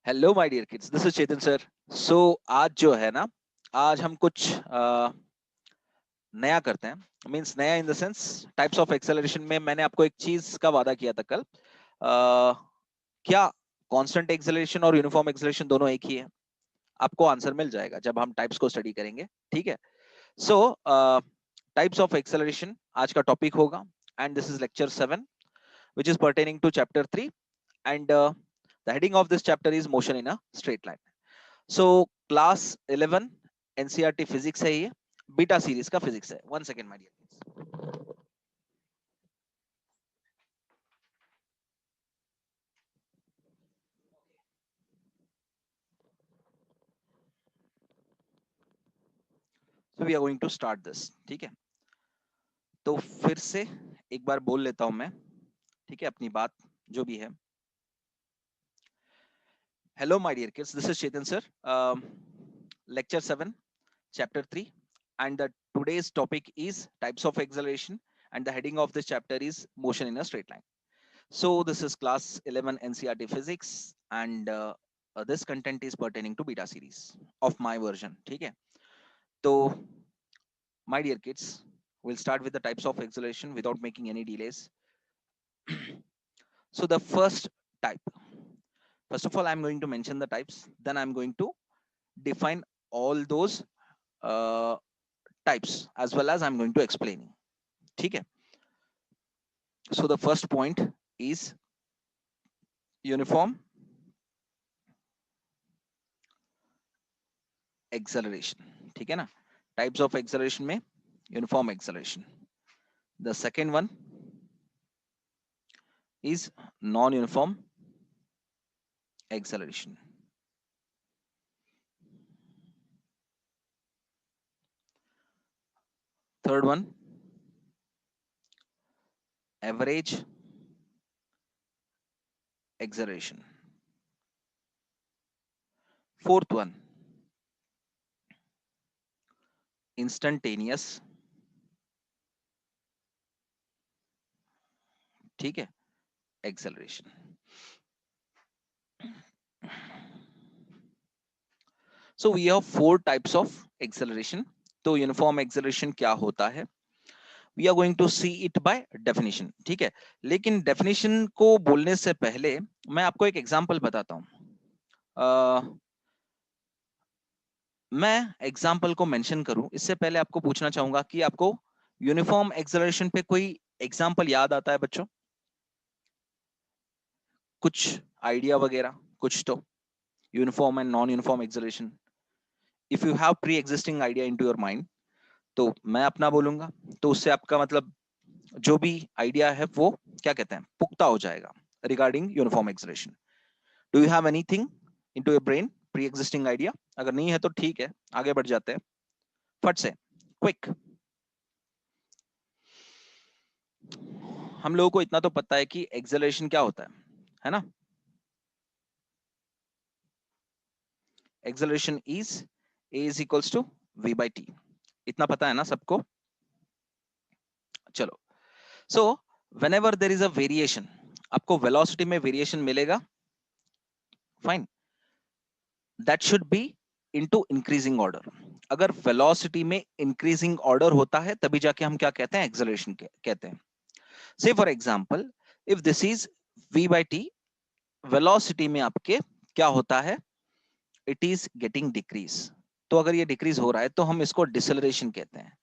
Hello my dear kids, this is Chetan sir. So आज जो है ना, आज हम कुछ नया करते हैं। मींस नया in the sense types of acceleration में मैंने आपको एक चीज का वादा किया था कल। क्या कांस्टेंट एक्सेलरेशन और यूनिफॉर्म एक्सेलरेशन दोनों एक ही है? आपको आंसर मिल जाएगा जब हम टाइप्स को स्टडी करेंगे। ठीक है। सो टाइप्स ऑफ एक्सेलरेशन आज का टॉपिक होगा, and this is lecture 7 which is pertaining to chapter 3, and the heading of this chapter is motion in a straight line. So class 11 NCERT physics है, ये beta series का physics है। One second my dear. So we are going to start this. ठीक है, तो फिर से एक बार बोल लेता हूं मैं। ठीक है, अपनी बात जो भी है। Hello my dear kids, this is Chetan sir. Lecture 7 chapter 3, and the today's topic is types of acceleration, and the heading of this chapter is motion in a straight line. So this is class 11 NCERT physics, and this content is pertaining to beta series of my version. ठीक है, तो my dear kids, we'll start with the types of acceleration without making any delays. So the first of all, I'm going to mention the types, then I'm going to define all those uh, types as well as I'm going to explain. ठीक है, so the first point is uniform acceleration. ठीक है ना, types of acceleration में uniform acceleration. The second one is non uniform acceleration. Third one average acceleration. Fourth one instantaneous. ठीक है, acceleration. So we have 4 types of acceleration. तो uniform acceleration क्या होता है, we are going to see it by definition. ठीक है, लेकिन definition को बोलने से पहले मैं आपको एक एग्जांपल बताता हूं. मैं एग्जाम्पल को मेंशन करूं इससे पहले आपको पूछना चाहूंगा कि आपको यूनिफॉर्म एक्सेलरेशन पे कोई एग्जाम्पल याद आता है बच्चों? कुछ आइडिया वगैरह कुछ तो, uniform and non uniform acceleration. If you have pre existing idea into your mind तो मैं अपना बोलूंगा, तो उससे आपका मतलब जो भी आइडिया है वो क्या कहते हैं, पुख्ता हो जाएगा regarding uniform acceleration. Do you have anything into your brain, pre existing idea? अगर नहीं है तो ठीक है, आगे बढ़ जाते हैं फट से, क्विक. हम लोगों को इतना तो पता है कि एक्सेलरेशन क्या होता है ना? Acceleration is a is equals to v by t. इतना पता है ना सबको? चलो, सो whenever there is a variation, आपको वेलोसिटी में वेरिएशन मिलेगा, fine, that should be into increasing order. अगर वेलोसिटी में इंक्रीजिंग ऑर्डर होता है तभी जाके हम क्या कहते हैं, एक्सेलरेशन कहते हैं. से for example, if this is v by t, velocity में आपके क्या होता है, इट इज गेटिंग डिक्रीज. तो अगर ये डिक्रीज हो रहा है तो हम इसको डिसेलरेशन कहते हैं.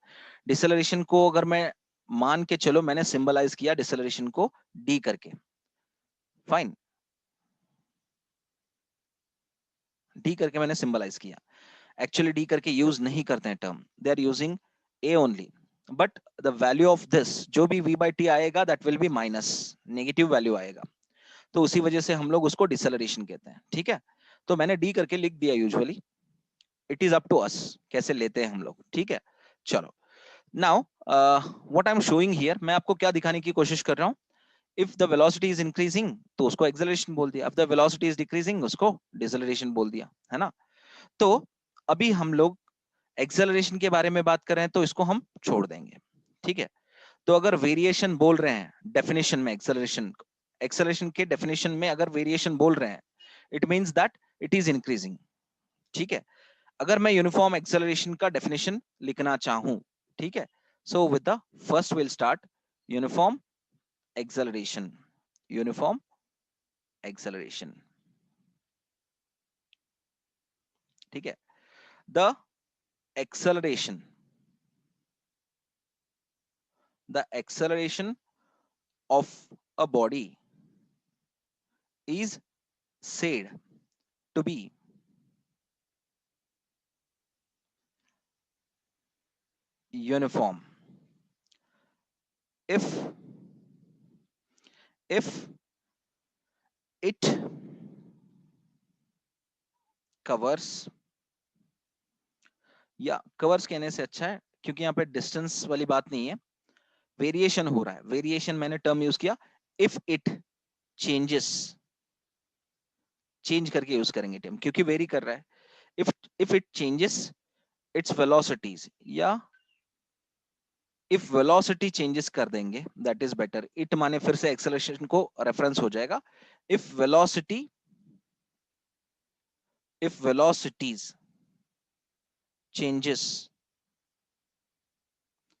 डिसेलरेशन को अगर मैं मान के चलो, मैंने सिंबलाइज किया डिसेलरेशन को डी करके, फाइन, डी करके मैंने सिंबलाइज किया. एक्चुअली डी करके यूज नहीं करते हैं term, they are using a only. But the value of this जो भी v by t आएगा that will be minus, negative value आएगा, तो उसी वजह से हम लोग उसको डिसेलरेशन कहते हैं. ठीक है, तो मैंने डी करके लिख दिया. Usually it is up to us कैसे लेते हैं हम लोग. ठीक है, चलो. Now what I am showing here, मैं आपको क्या दिखाने की कोशिश कर रहा हूं, if the velocity is increasing तो उसको एक्सेलरेशन बोल दिया, if the velocity is decreasing उसको डिसेलरेशन बोल दिया, है ना? तो अभी हम लोग एक्सेलरेशन के बारे में बात कर रहे हैं तो इसको हम छोड़ देंगे. ठीक है, तो अगर वेरिएशन बोल रहे हैं डेफिनेशन में, एक्सेलरेशन एक्सेलरेशन के डेफिनेशन में अगर वेरिएशन बोल रहे हैं, it means that it is increasing. ठीक है, अगर मैं यूनिफॉर्म एक्सेलरेशन का डेफिनेशन लिखना चाहूं, ठीक है, so with the first will start uniform acceleration, uniform acceleration. ठीक है, the acceleration, the acceleration of a body is said to be uniform if it covers, या कवर्स कहने से अच्छा है क्योंकि यहाँ पे डिस्टेंस वाली बात नहीं है, वेरिएशन हो रहा है। वेरिएशन मैंने टर्म यूज किया, इफ इट चेंजेस, चेंज करके यूज करेंगे टर्म क्योंकि वेरी कर रहा है। If it changes it's velocities, या इफ वेलोसिटी चेंजेस कर देंगे दैट इज बेटर। इट माने फिर से एक्सेलरेशन को रेफरेंस हो जाएगा। If velocity, if velocities changes,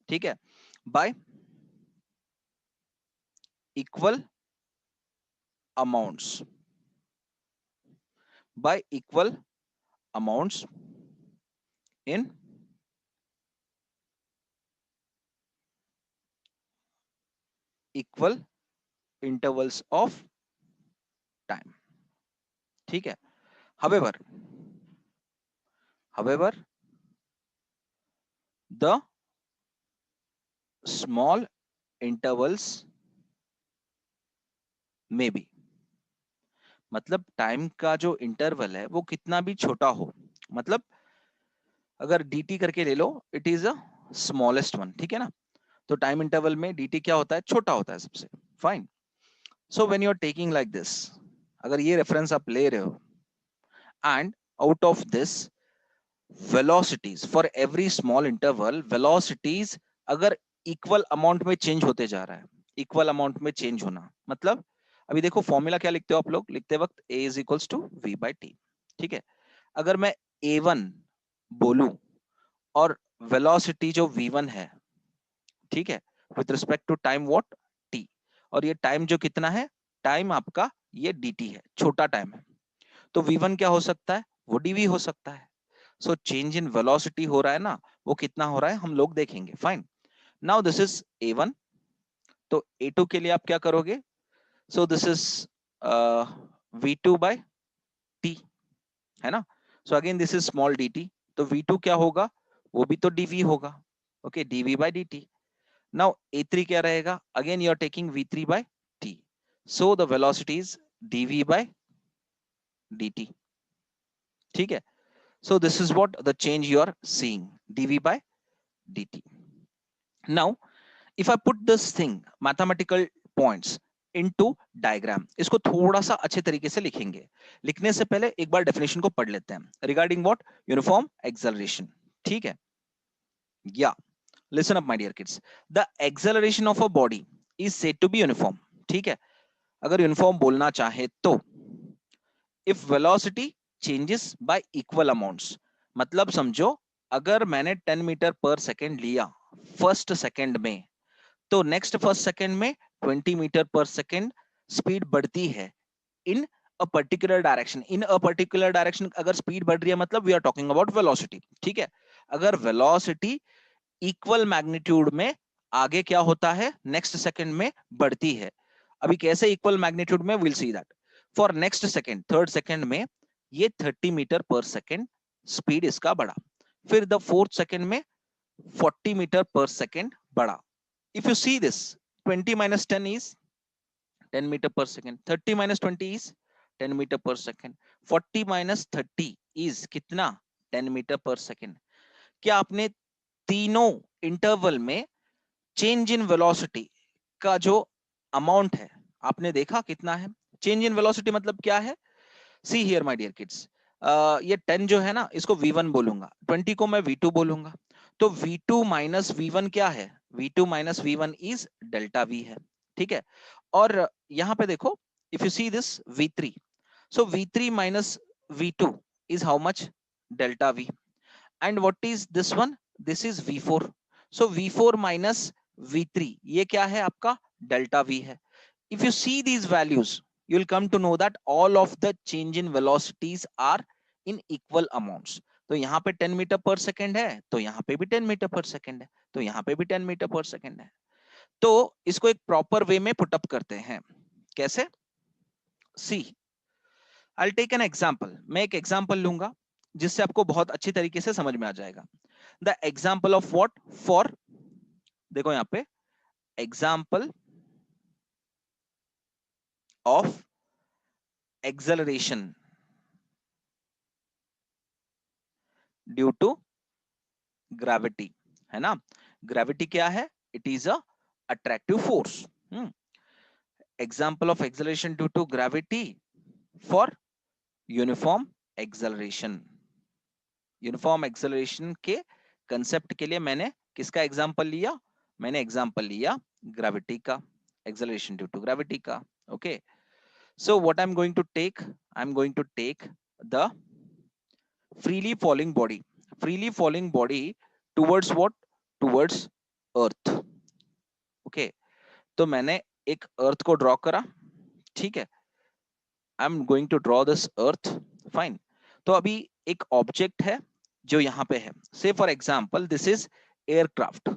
ठीक है, by equal amounts, by equal amounts in equal intervals of time. ठीक है, however the small intervals may be, मतलब टाइम का जो इंटरवल है वो कितना भी छोटा हो, मतलब अगर dt करके ले लो, it is a smallest one, ठीक है ना। तो टाइम इंटरवल में dt क्या होता है, छोटा होता है सबसे। Fine, so when you are taking like this, अगर ये रेफरेंस आप ले रहे हो, and out of this velocities for every small interval, velocities अगर इक्वल अमाउंट में चेंज होते जा रहा है, इक्वल अमाउंट में चेंज होना मतलब, अभी देखो फॉर्मूला क्या लिखते हो आप लोग, लिखते वक्त a is equals to v by t. ठीक है, अगर मैं a1 बोलूं और वेलोसिटी जो v1 है, ठीक है, with respect to time what t, और ये टाइम जो कितना है, टाइम आपका ये dt है, छोटा टाइम है, तो v1 क्या हो सकता है, वो dv हो सकता है। सो चेंज इन वेलोसिटी हो रहा है ना, वो कितना हो रहा है हम लोग देखेंगे। Fine, now this is a1, तो a2 के लिए आप क्या करोगे, so this is v2 by t, है ना। So again this is small dt, तो v2 क्या होगा, वो भी तो dv होगा। Okay, dv by dt। Now a3 क्या रहेगा, again you are taking v3 by t, so the velocity is dv by dt। ठीक है, so this is what the change you are seeing, dv by dt. Now if I put this thing mathematical points into diagram, इसको थोड़ा सा अच्छे तरीके से लिखेंगे। लिखने से पहले एक बार डेफिनेशन को पढ़ लेते हैं रिगार्डिंग व्हाट, यूनिफॉर्म एक्सेलरेशन। ठीक है, या listen up my dear kids, the acceleration of a body is said to be uniform. ठीक है, अगर यूनिफॉर्म बोलना चाहे तो if velocity changes by equal amounts, मतलब समझो अगर मैंने 10 मीटर पर सेकेंड लिया फर्स्ट सेकेंड में, तो नेक्स्ट फर्स्ट सेकेंड में 20 मीटर पर सेकेंड स्पीड बढ़ती है in a particular direction. In a particular direction अगर स्पीड बढ़ रही है मतलब we are talking about velocity. ठीक है, अगर वेलोसिटी इक्वल मैग्नीट्यूड में आगे क्या होता है, नेक्स्ट सेकंड में बढ़ती है। अभी कैसे इक्वल मैग्नीट्यूड में, will see that. For next second, third second में ये 30 मीटर पर सेकंड स्पीड इसका बढ़ा, फिर द फोर्थ सेकंड में 40 मीटर पर सेकंड बढ़ा। If you see this, 20 minus 10 is 10 meter per second, 30 minus 20 is 10 meter per second, 40 minus 30 is कितना, 10 meter per second। क्या आपने तीनों इंटरवल में चेंज इन वेलोसिटी का जो अमाउंट है आपने देखा कितना है? चेंज इन वेलोसिटी मतलब क्या है, see here my dear kids, ये 10 जो है ना इसको v1 बोलूंगा, 20 को मैं v2 बोलूंगा, तो v2 माइनस v1 क्या है, v2 minus v1 is delta v है। ठीक है, और यहां पे देखो, if you see this v3, so v3 minus v2 is how much? Delta v. And what is this one? This is v4. So v4 minus v3, ये क्या है आपका? Delta v है. If you see these values, you'll come to know that all of the change in velocities are in equal amounts. तो यहाँ पे 10 metre per second है, तो यहाँ पे भी 10 मीटर पर सेकेंड है, तो यहाँ पे भी 10 मीटर पर सेकेंड है. तो इसको एक प्रॉपर वे में पुट अप करते हैं. कैसे? सी, I'll take an example. मैं एक एग्जाम्पल लूंगा जिससे आपको बहुत अच्छी तरीके से समझ में आ जाएगा. The example of what? For, देखो यहाँ पे example of acceleration due to gravity, है ना. ग्रेविटी क्या है? It is a attractive force. Example of acceleration due to gravity for uniform acceleration. Uniform acceleration के कंसेप्ट के लिए मैंने किसका एग्जाम्पल लिया? मैंने एग्जाम्पल लिया ग्रेविटी का, एक्सेलरेशन ड्यू टू ग्रेविटी का. Okay, so what I am going to take? I am going to take the freely falling body. Freely falling body towards what? Towards earth. Okay, तो मैंने एक अर्थ को draw करा. ठीक है, I am going to draw this earth. Fine. तो अभी एक ऑब्जेक्ट है जो यहां पे है. से for example this is aircraft.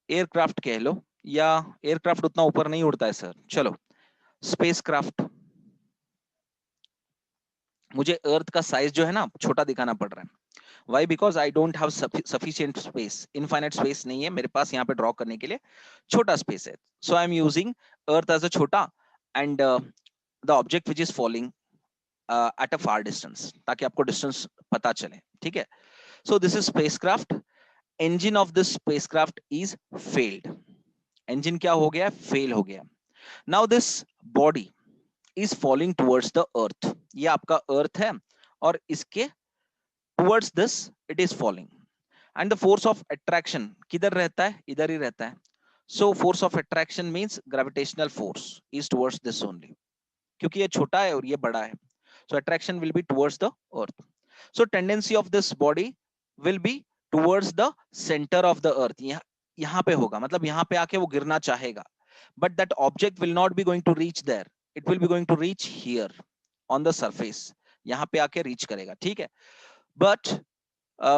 Aircraft कह लो, या एयरक्राफ्ट उतना ऊपर नहीं उड़ता है सर, चलो स्पेसक्राफ्ट. मुझे अर्थ का साइज जो है ना छोटा दिखाना पड़ रहा है. Why? Because I don't have sufficient space. Infinite space नहीं है मेरे पास यहाँ पे ड्रॉ करने के लिए, छोटा स्पेस है. So I am using Earth as a छोटा and the object which is falling at a far distance, ताकि आपको distance पता चले. ठीक है. So this is spacecraft. Engine of this spacecraft is failed. Engine क्या हो गया? Fail हो गया. Now this body is falling towards the Earth. ये आपका Earth है और इसके towards this it is falling, and the force of attraction किधर रहता है? इधर ही रहता है. So force of attraction means gravitational force is towards this only, क्योंकि ये छोटा है और ये बड़ा है. So attraction will be towards the earth. So tendency of this body will be towards the center of the earth. यहाँ पे होगा, मतलब यहाँ पे आके वो गिरना चाहेगा, but that object will not be going to reach there. It will be going to reach here on the surface. यहाँ पे आके reach करेगा. ठीक है. But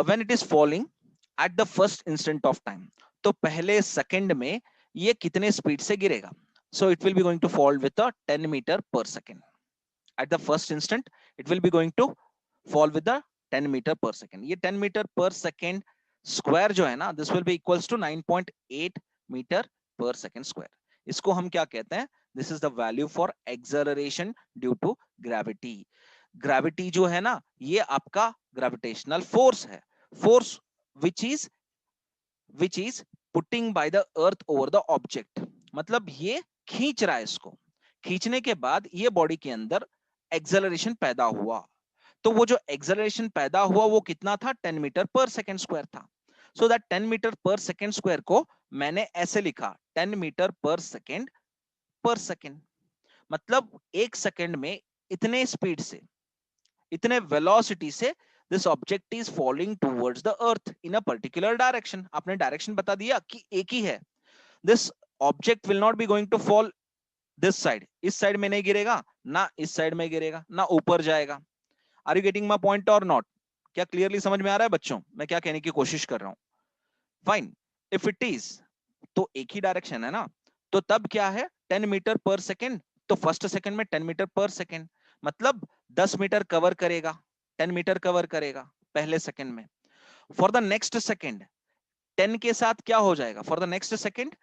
when it is falling at the first instant of time, तो पहले second में ये कितने स्पीड से गिरेगा? So it will be going to fall with a 10 meter per second. At the first instant it will be going to fall with the 10 meter per second. ये 10 meter per second square जो है ना, this will be equals to 9.8 meter per second square. इसको हम क्या कहते हैं? This is the value for acceleration due to gravity. Gravity जो है ना, ये आपका ग्रेविटेशनल फोर्स है. Force which is putting by the earth over the object. मतलब ये खींच रहा है इसको. खींचने के बाद ये बॉडी के अंदर एक्सेलरेशन पैदा हुआ. तो वो जो एक्सेलरेशन पैदा हुआ वो कितना था? 10 मीटर पर सेकेंड स्क्वायर था. So that 10 metre per second square को मैंने ऐसे लिखा, 10 मीटर पर सेकेंड. मतलब एक सेकेंड में इतने स्पीड से, इतने वेलोसिटी से this object is falling towards the earth in a particular direction. आपने डायरेक्शन बता दिया कि एक ही है. This object will not be going to fall this side. इस साइड में नहीं गिरेगा ना, इस साइड में गिरेगा ना, ऊपर जाएगा. Are you getting my point or not? क्या क्लियरली समझ में आ रहा है बच्चों मैं क्या कहने की कोशिश कर रहा हूं? फाइन. इफ इट इज, तो एक ही डायरेक्शन है ना, तो तब क्या है? 10 मीटर पर सेकेंड. तो फर्स्ट सेकेंड में 10 मीटर पर सेकेंड, मतलब 10 मीटर कवर करेगा, 10 मीटर कवर करेगा पहले सेकंड में. फॉर द नेक्स्ट सेकंड 10 के साथ क्या हो जाएगा? फॉर द नेक्स्ट सेकंड,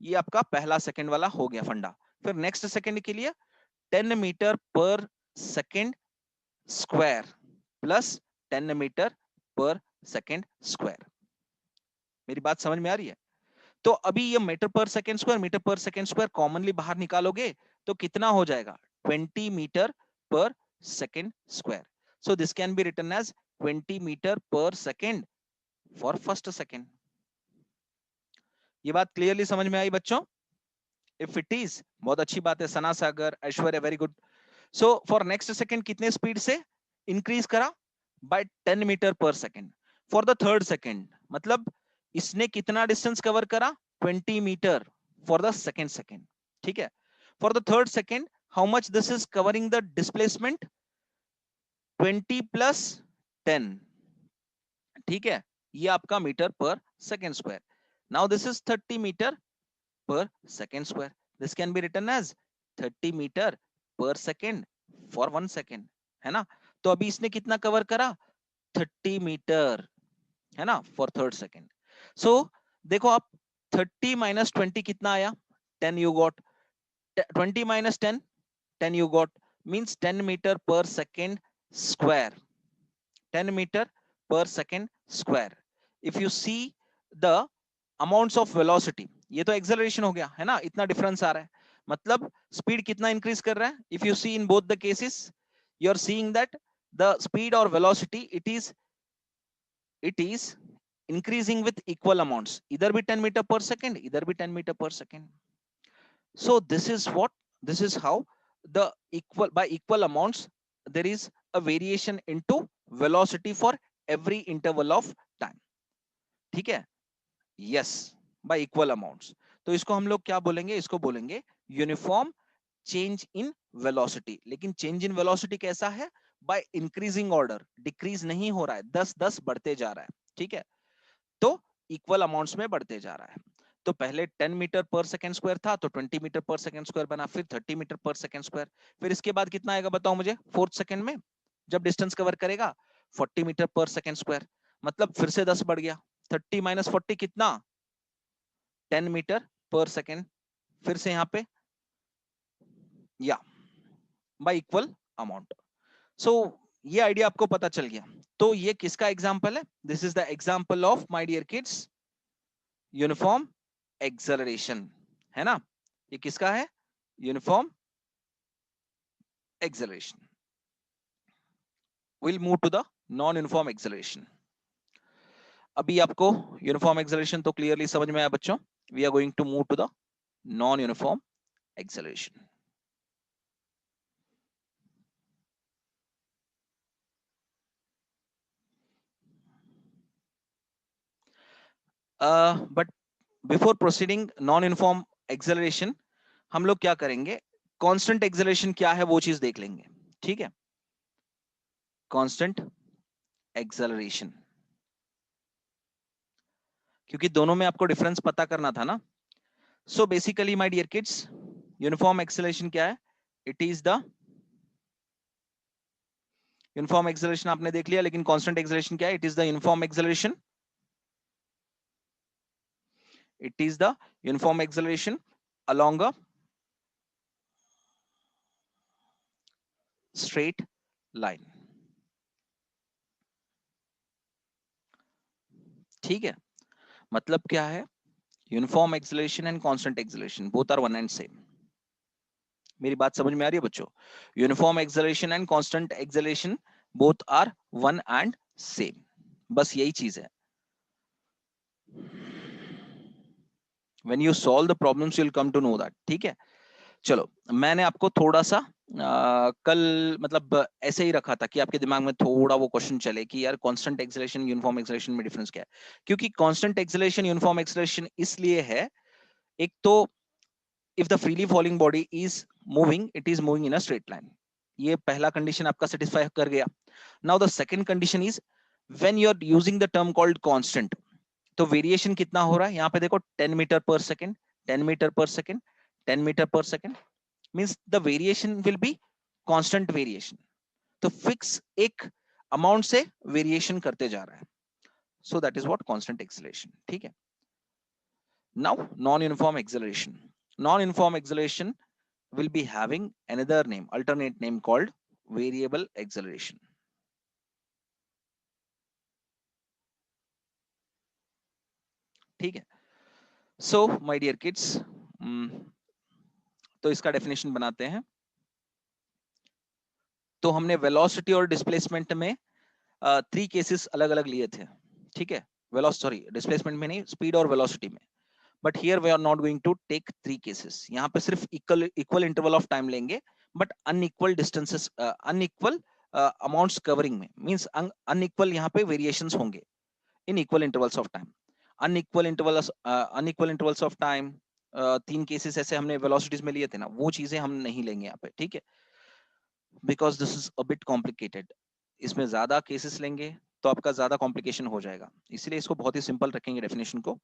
ये आपका पहला सेकंड वाला हो गया फंडा. फिर नेक्स्ट सेकंड के लिए 10 metre per second square plus 10 metre per second square. मेरी बात समझ में आ रही है? तो अभी ये metre per second square commonly बाहर निकालोगे तो कितना हो जाएगा? 20 metre per second square. So this can be written as 20 meter per second for first second. ये बात क्लियरली समझ में आई बच्चों? If it is, बहुत अच्छी बात है. Sana Sagar, Aishwarya, very good. So for next second कितने स्पीड से इंक्रीज करा? By 10 metre per second. For the third second मतलब इसने कितना डिस्टेंस कवर करा? 20 metre for the second second. ठीक है, for the third second how much this is covering the displacement? 20 plus 10। ठीक है, ये आपका metre per second square. Now this is 30 metre per second square. This can be written as 30 meter per second for 1 second, है ना? तो अभी इसने कितना कवर करा? 30 मीटर, है ना, फॉर थर्ड सेकंड। सो देखो आप 30 माइनस 20 कितना आया? 10 you got. 20 minus 10, 10 you got, means 10 meter per second square. 10 meter per second square. If you see the amounts of velocity, ये तो acceleration हो गया, है ना, इतना difference आ रहा है, मतलब speed कितना increase कर रहा है? If you see in both the cases, you are seeing that the speed or velocity it is increasing with equal amounts, इधर भी 10 meter per second, इधर भी 10 meter per second. So this is how the equal by equal amounts there is a variation into velocity for every interval of time. ठीक है, yes, by equal amounts. तो इसको हम लोग क्या बोलेंगे? इसको बोलेंगे यूनिफॉर्म चेंज इन वेलोसिटी। लेकिन चेंज इन वेलोसिटी कैसा है? बाय इंक्रीजिंग ऑर्डर, डिक्रीज नहीं हो रहा है, 10-10 बढ़ते जा रहा है। ठीक है, तो इक्वल अमाउंट्स में बढ़ते जा रहा है। तो पहले 10 मीटर पर सेकंड स्क्वायर था तो 20 मीटर पर सेकंड स्क्वायर बना, फिर 30 मीटर पर सेकंड स्क्वायर, फिर इसके बाद कितना आएगा बताओ मुझे फोर्थ सेकंड में जब डिस्टेंस कवर करेगा? 40 मीटर पर सेकंड स्क्वायर, मतलब फिर से 10 बढ़ गया। 30 माइनस 40 कितना? 10 मीटर पर सेकंड, फिर से यहाँ पे या बाय इक्वल अमाउंट। सो ये आइडिया आपको पता चल गया। तो ये किसका एग्जाम्पल है? This is the example of my dear kids uniform acceleration, है ना? ये किसका है? Uniform acceleration. Will move to the non uniform acceleration. अभी आपको यूनिफॉर्म एक्सेलरेशन तो क्लियरली समझ में आया बच्चों। We are going to move to the non uniform acceleration. But before proceeding non uniform acceleration, हम लोग क्या करेंगे? कांस्टेंट एक्सेलरेशन क्या है वो चीज देख लेंगे। ठीक है, कांस्टेंट एक्सेलरेशन, क्योंकि दोनों में आपको डिफरेंस पता करना था ना। So basically my dear kids, uniform acceleration क्या है? It is the uniform acceleration आपने देख लिया, लेकिन कांस्टेंट एक्सेलरेशन क्या है? It is the uniform acceleration, it is the uniform acceleration along a straight line. ठीक है, मतलब क्या है? Uniform acceleration and constant acceleration both are one and same. मेरी बात समझ में आ रही है बच्चों? Uniform acceleration and constant acceleration both are one and same, बस यही चीज है। When you solve the problems you'll come to know that. ठीक है, चलो मैंने आपको थोड़ा सा कल मतलब ऐसे ही रखा था कि आपके दिमाग में थोड़ा वो क्वेश्चन चले कि यार कांस्टेंट एक्सेलरेशन यूनिफॉर्म एक्सेलरेशन में डिफरेंस क्या है? क्योंकि कांस्टेंट एक्सेलरेशन यूनिफॉर्म एक्सेलरेशन इसलिए है, एक तो if the freely falling body is moving, it is moving in a straight line. ये पहला कंडीशन आपका सेटिस्फाई कर गया। Now the second condition is when you are using the term called constant, तो वेरिएशन कितना हो रहा है? यहाँ पे देखो 10 metre per second, 10 metre per second, 10 metre per second, means the variation will be constant variation. तो फिक्स एक अमाउंट से वेरिएशन करते जा रहा है। So that is what constant acceleration. ठीक है, now non uniform acceleration. Non-uniform acceleration will be having another name, alternate name called variable acceleration. ठीक है, so my dear kids, तो इसका डेफिनेशन बनाते हैं। तो हमने वेलोसिटी और डिस्प्लेसमेंट में 3 केसेस अलग अलग लिए थे। ठीक है, डिस्प्लेसमेंट में नहीं, स्पीड और वेलोसिटी में। But here we are not going to take 3 cases, यहाँ पे सिर्फ इक्वल इंटरवल ऑफ टाइम लेंगे, but unequal distances, unequal amounts covering में, मींस अनइक्वल यहाँ पे वेरिएशंस होंगे in equal intervals of time. Unequal intervals of time, 3 cases ऐसे हमने वेलोसिटीज में लिए थे ना, वो चीजें हम नहीं लेंगे यहाँ पे, ठीक है, because this is a bit complicated. इसमें ज्यादा केसेस लेंगे तो आपका ज्यादा कॉम्प्लिकेशन हो जाएगा, इसलिए इसको बहुत ही सिंपल रखेंगे डेफिनेशन को।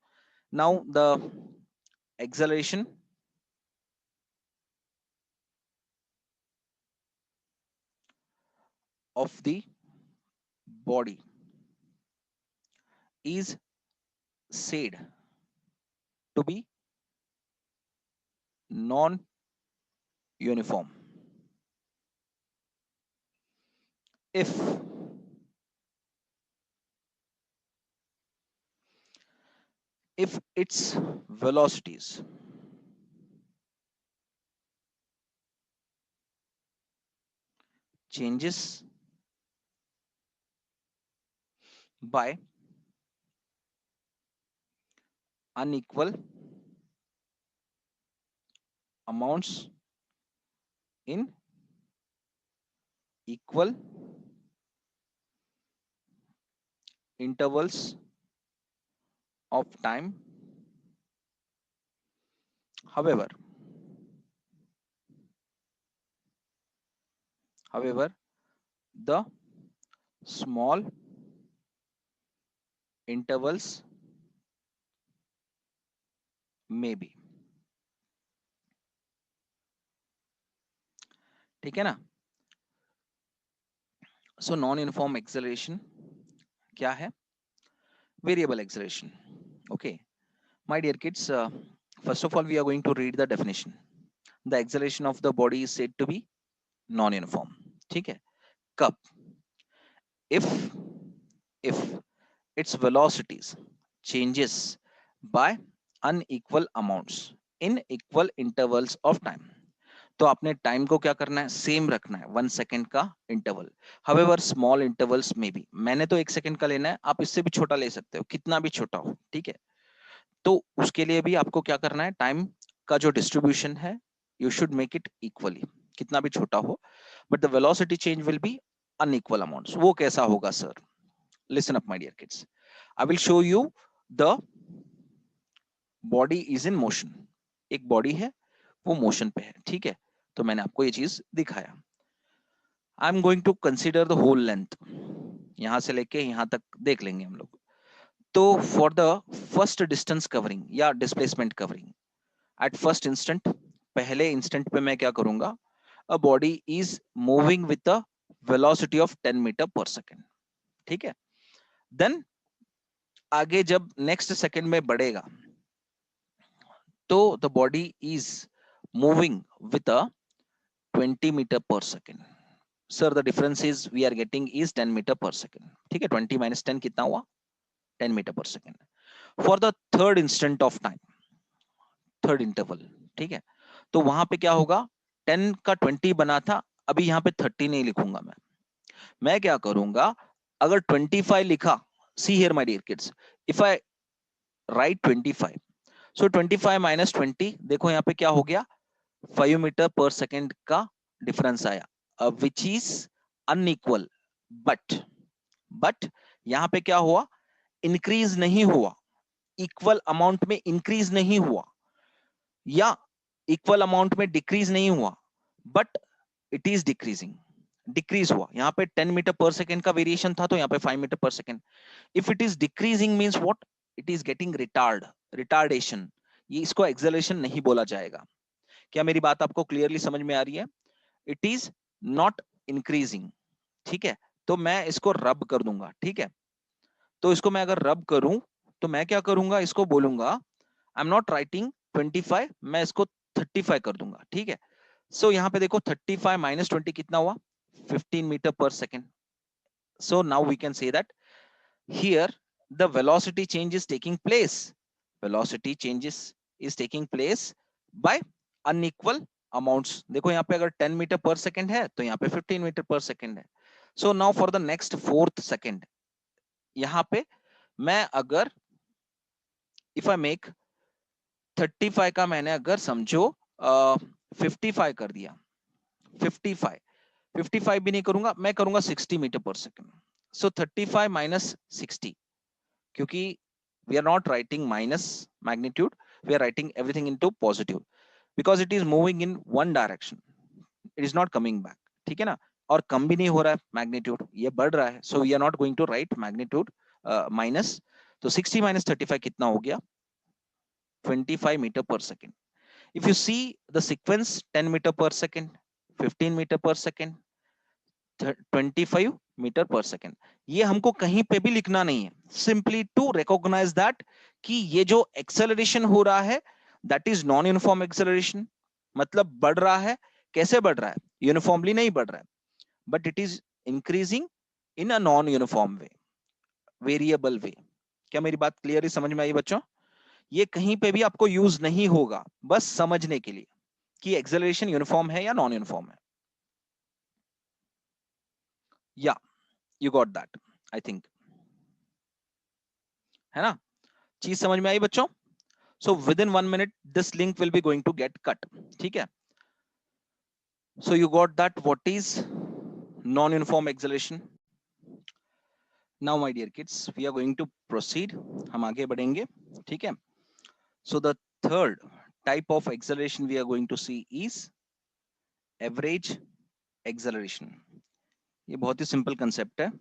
Now the acceleration of the body is said to be non-uniform if its velocities changes by unequal amounts in equal intervals of time. However, the small intervals may be, ठीक है ना। So non uniform acceleration क्या है? Variable acceleration. Okay my dear kids, first of all we are going to read the definition. The acceleration of the body is said to be non uniform, ठीक है। कब? if if its velocities changes by unequal amounts in equal intervals of time। तो आपने time को क्या करना है? Same रखना है, 1 सेकेंड का इंटरवल। हाउएवर स्मॉल इंटरवल्स में भी, मैंने तो 1 सेकेंड का लेना है, आप इससे भी छोटा ले सकते हो, कितना भी छोटा हो, ठीक है। तो उसके लिए भी आपको क्या करना है? टाइम का जो डिस्ट्रीब्यूशन है, you should make it equally, कितना भी छोटा हो, but the velocity change will be unequal amounts. वो कैसा होगा sir? Listen up my dear kids, I will show you the body is in motion. एक बॉडी है, वो मोशन पे है, ठीक है। तो मैंने आपको ये चीज दिखाया। I am going to consider the whole length, यहां से लेके यहां तक देख लेंगे हम लोग। तो for the first distance covering या displacement covering at first instant, पहले इंस्टेंट पे मैं क्या करूंगा? A body is moving with the velocity of 10 metre per second, ठीक है। देन आगे जब नेक्स्ट सेकेंड में बढ़ेगा तो the body is moving with a 20 metre per second. Sir the difference is we are getting is 10 metre per second, ठीक है। 20 minus 10 कितना हुआ? 10 metre per second. For the third instant of time, third interval, ठीक है। तो वहां पे क्या होगा? 10 का 20 बना था, अभी यहाँ पे 30 नहीं लिखूंगा मैं क्या करूंगा? अगर 25 लिखा, see here my dear kids, if I write 25, सो 25 माइनस 20, देखो यहाँ पे क्या हो गया? 5 मीटर पर सेकेंड का डिफरेंस आया, विच इज अनइक्वल। बट यहाँ पे क्या हुआ? इंक्रीज नहीं हुआ, इक्वल अमाउंट में इंक्रीज नहीं हुआ, या इक्वल अमाउंट में डिक्रीज नहीं हुआ, but it is decreasing, decrease हुआ। यहाँ पे 10 मीटर पर सेकेंड का वेरिएशन था, तो यहाँ पे 5 metre per second. If it is decreasing means what? It is getting retardation. ये इसको एक्सेलरेशन नहीं बोला जाएगा। क्या मेरी बात आपको क्लियरली समझ में आ रही है? इट इज नॉट इंक्रीजिंग, ठीक है। तो मैं इसको रब कर दूंगा, ठीक है। तो इसको मैं अगर रब करूं तो मैं क्या करूंगा? इसको बोलूंगा, आई एम नॉट राइटिंग 25, मैं इसको 35 कर दूंगा, ठीक है। सो यहाँ पे देखो 35 माइनस 20 कितना हुआ? 15 metre per second. So now we can say that here the velocity change is taking place, velocity changes is taking place by unequal amounts। देखो यहाँ पे अगर 10 मीटर पर सेकेंड है तो यहाँ पे 15 मीटर पर सेकेंड है। So now for the next fourth second, यहाँ पे मैं अगर इफ आई मेक 35 का मैंने अगर समझो 55 कर दिया, 55 भी नहीं करूंगा, मैं करूंगा 60 मीटर पर सेकेंड. सो 35 माइनस 60, क्योंकि we are not writing minus magnitude, we are writing everything into positive because it is moving in one direction, it is not coming back. ठीक है ना. और कम भी नहीं हो रहा है मैग्नीट्यूड, ये बढ़ रहा है. So we are not going to write magnitude minus. तो 60 माइनस 35 कितना हो गया? 25 metre per second. If you see the sequence, 10 meter per second, 15 meter per second, 25 metre per second, ये हमको कहीं पे भी लिखना नहीं है. सिंपली टू रिकॉग्नाइज दैट कि ये जो एक्सेलरेशन हो रहा है that is non uniform acceleration. मतलब बढ़ रहा है. कैसे बढ़ रहा है? यूनिफॉर्मली नहीं बढ़ रहा है, but it is increasing in a non uniform way, variable way. क्या मेरी बात क्लियरली समझ में आई बच्चों? ये कहीं पे भी आपको यूज नहीं होगा, बस समझने के लिए कि एक्सेलरेशन यूनिफॉर्म है या नॉन यूनिफॉर्म है. या you got that I think, है ना? चीज समझ में आई बच्चों? So within 1 minute this link will be going to get cut. ठीक है. So you got that what is non uniform acceleration. Now my dear kids, we are going to proceed. हम आगे बढ़ेंगे. ठीक है. So the third type of acceleration we are going to see is average acceleration. ये बहुत ही simple concept है.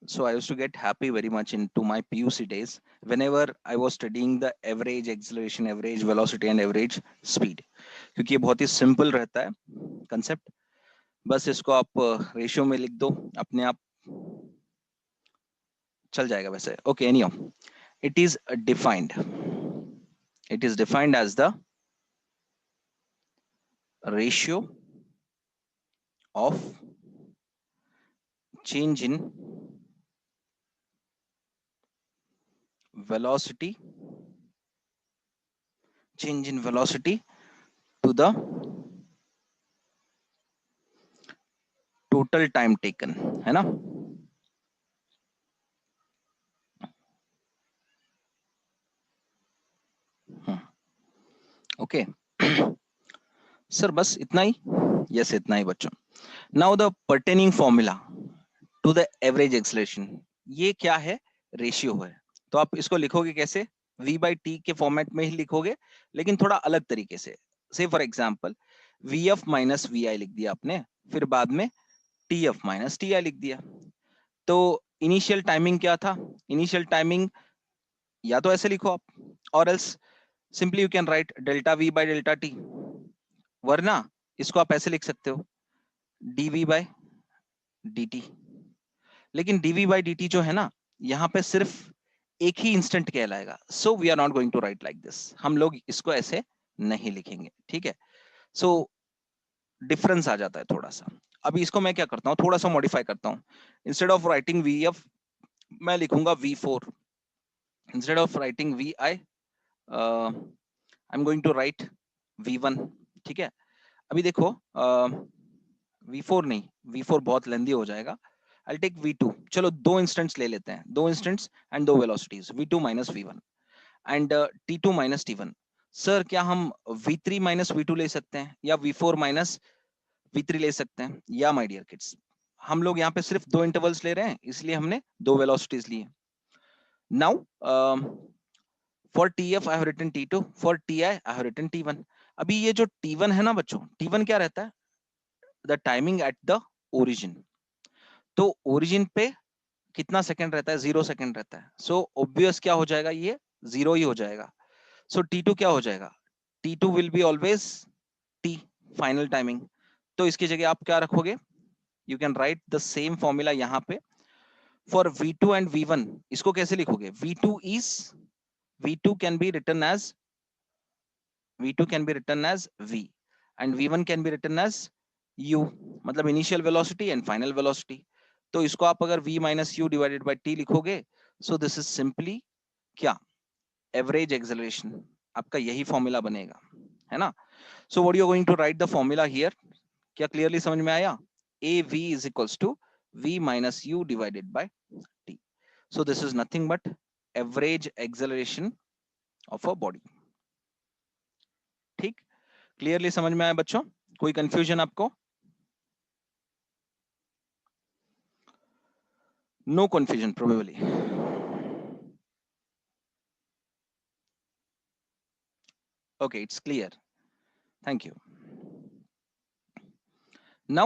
So I used to get happy very much into my PUC days whenever I was studying the average acceleration, average velocity and average speed, क्योंकि ये बहुत ही simple रहता है concept. बस इसको आप रेशियो में लिख दो, अपने आप चल जाएगा वैसे. Okay, anyhow, it is defined, it is defined as the ratio of change in velocity, change in velocity to the total time taken, है ना? ओके सर, बस इतना ही? यस, इतना ही बच्चों. Now the pertaining formula to the average acceleration, ये क्या है? रेशियो है. तो आप इसको लिखोगे कैसे? v बाई टी के फॉर्मेट में ही लिखोगे, लेकिन थोड़ा अलग तरीके से. से for example vf minus vi लिख दिया आपने, फिर बाद में tf माइनस ti लिख दिया. तो इनिशियल टाइमिंग क्या था? इनिशियल टाइमिंग या तो ऐसे लिखो आप, और else simply you can write delta v by delta T, वरना इसको आप ऐसे लिख सकते हो dv बाय dt. लेकिन dv बाई dt जो है ना, यहाँ पे सिर्फ एक ही इंस्टेंट कहलाएगा. So we are not going to write like this. हम लोग इसको ऐसे नहीं लिखेंगे. ठीक है. सो डिफरेंस आ जाता है थोड़ा सा. अभी इसको मैं क्या करता हूँ, थोड़ा सा मॉडिफाई करता हूँ. इंस्टेड ऑफ राइटिंग vf मैं लिखूंगा v4. Instead of writing vi I am going to write v1. ठीक है. अभी देखो v4 नहीं, v4 बहुत लेंदी हो जाएगा. I'll take v2. चलो दो इंस्टेंट्स ले लेते हैं, दो इंस्टेंट्स एंड दो velocities, v2 minus v1 and t2 minus t1. Sir क्या हम v3 माइनस v2 ले सकते हैं, या v4 माइनस v3 ले सकते हैं? या माय डियर किड्स, हम लोग यहाँ पे सिर्फ दो इंटरवल्स ले रहे हैं, इसलिए हमने दो वेलोसिटीज ली. Now for tf I have written t2, for ti I have written t1. अभी ये जो t1 है ना बच्चों, t1 क्या रहता है? The timing at the origin. तो ओरिजिन पे कितना सेकंड रहता है? 0 सेकंड रहता है. सो ऑब्वियस क्या हो जाएगा? ये 0 ही हो जाएगा. सो t2 क्या हो जाएगा? t2 will be always t, final timing. तो इसकी जगह आप क्या रखोगे? You can write the same formula यहाँ पे फॉर v2 एंड v1. इसको कैसे लिखोगे? v2 can be written as v and v1 can be written as u, मतलब initial velocity and final velocity. तो इसको आप अगर v minus u divided by t लिखोगे, सो दिस इज सिंपली क्या? Average acceleration. आपका यही फॉर्मूला बनेगा, है ना? So what you are going to write the formula here. क्या क्लियरली समझ में आया? av is equals to v minus u divided by t. So this is nothing but average acceleration of a body. ठीक, clearly समझ में आया बच्चों? कोई कंफ्यूजन आपको? No confusion probably. Okay, it's clear. Thank you. Now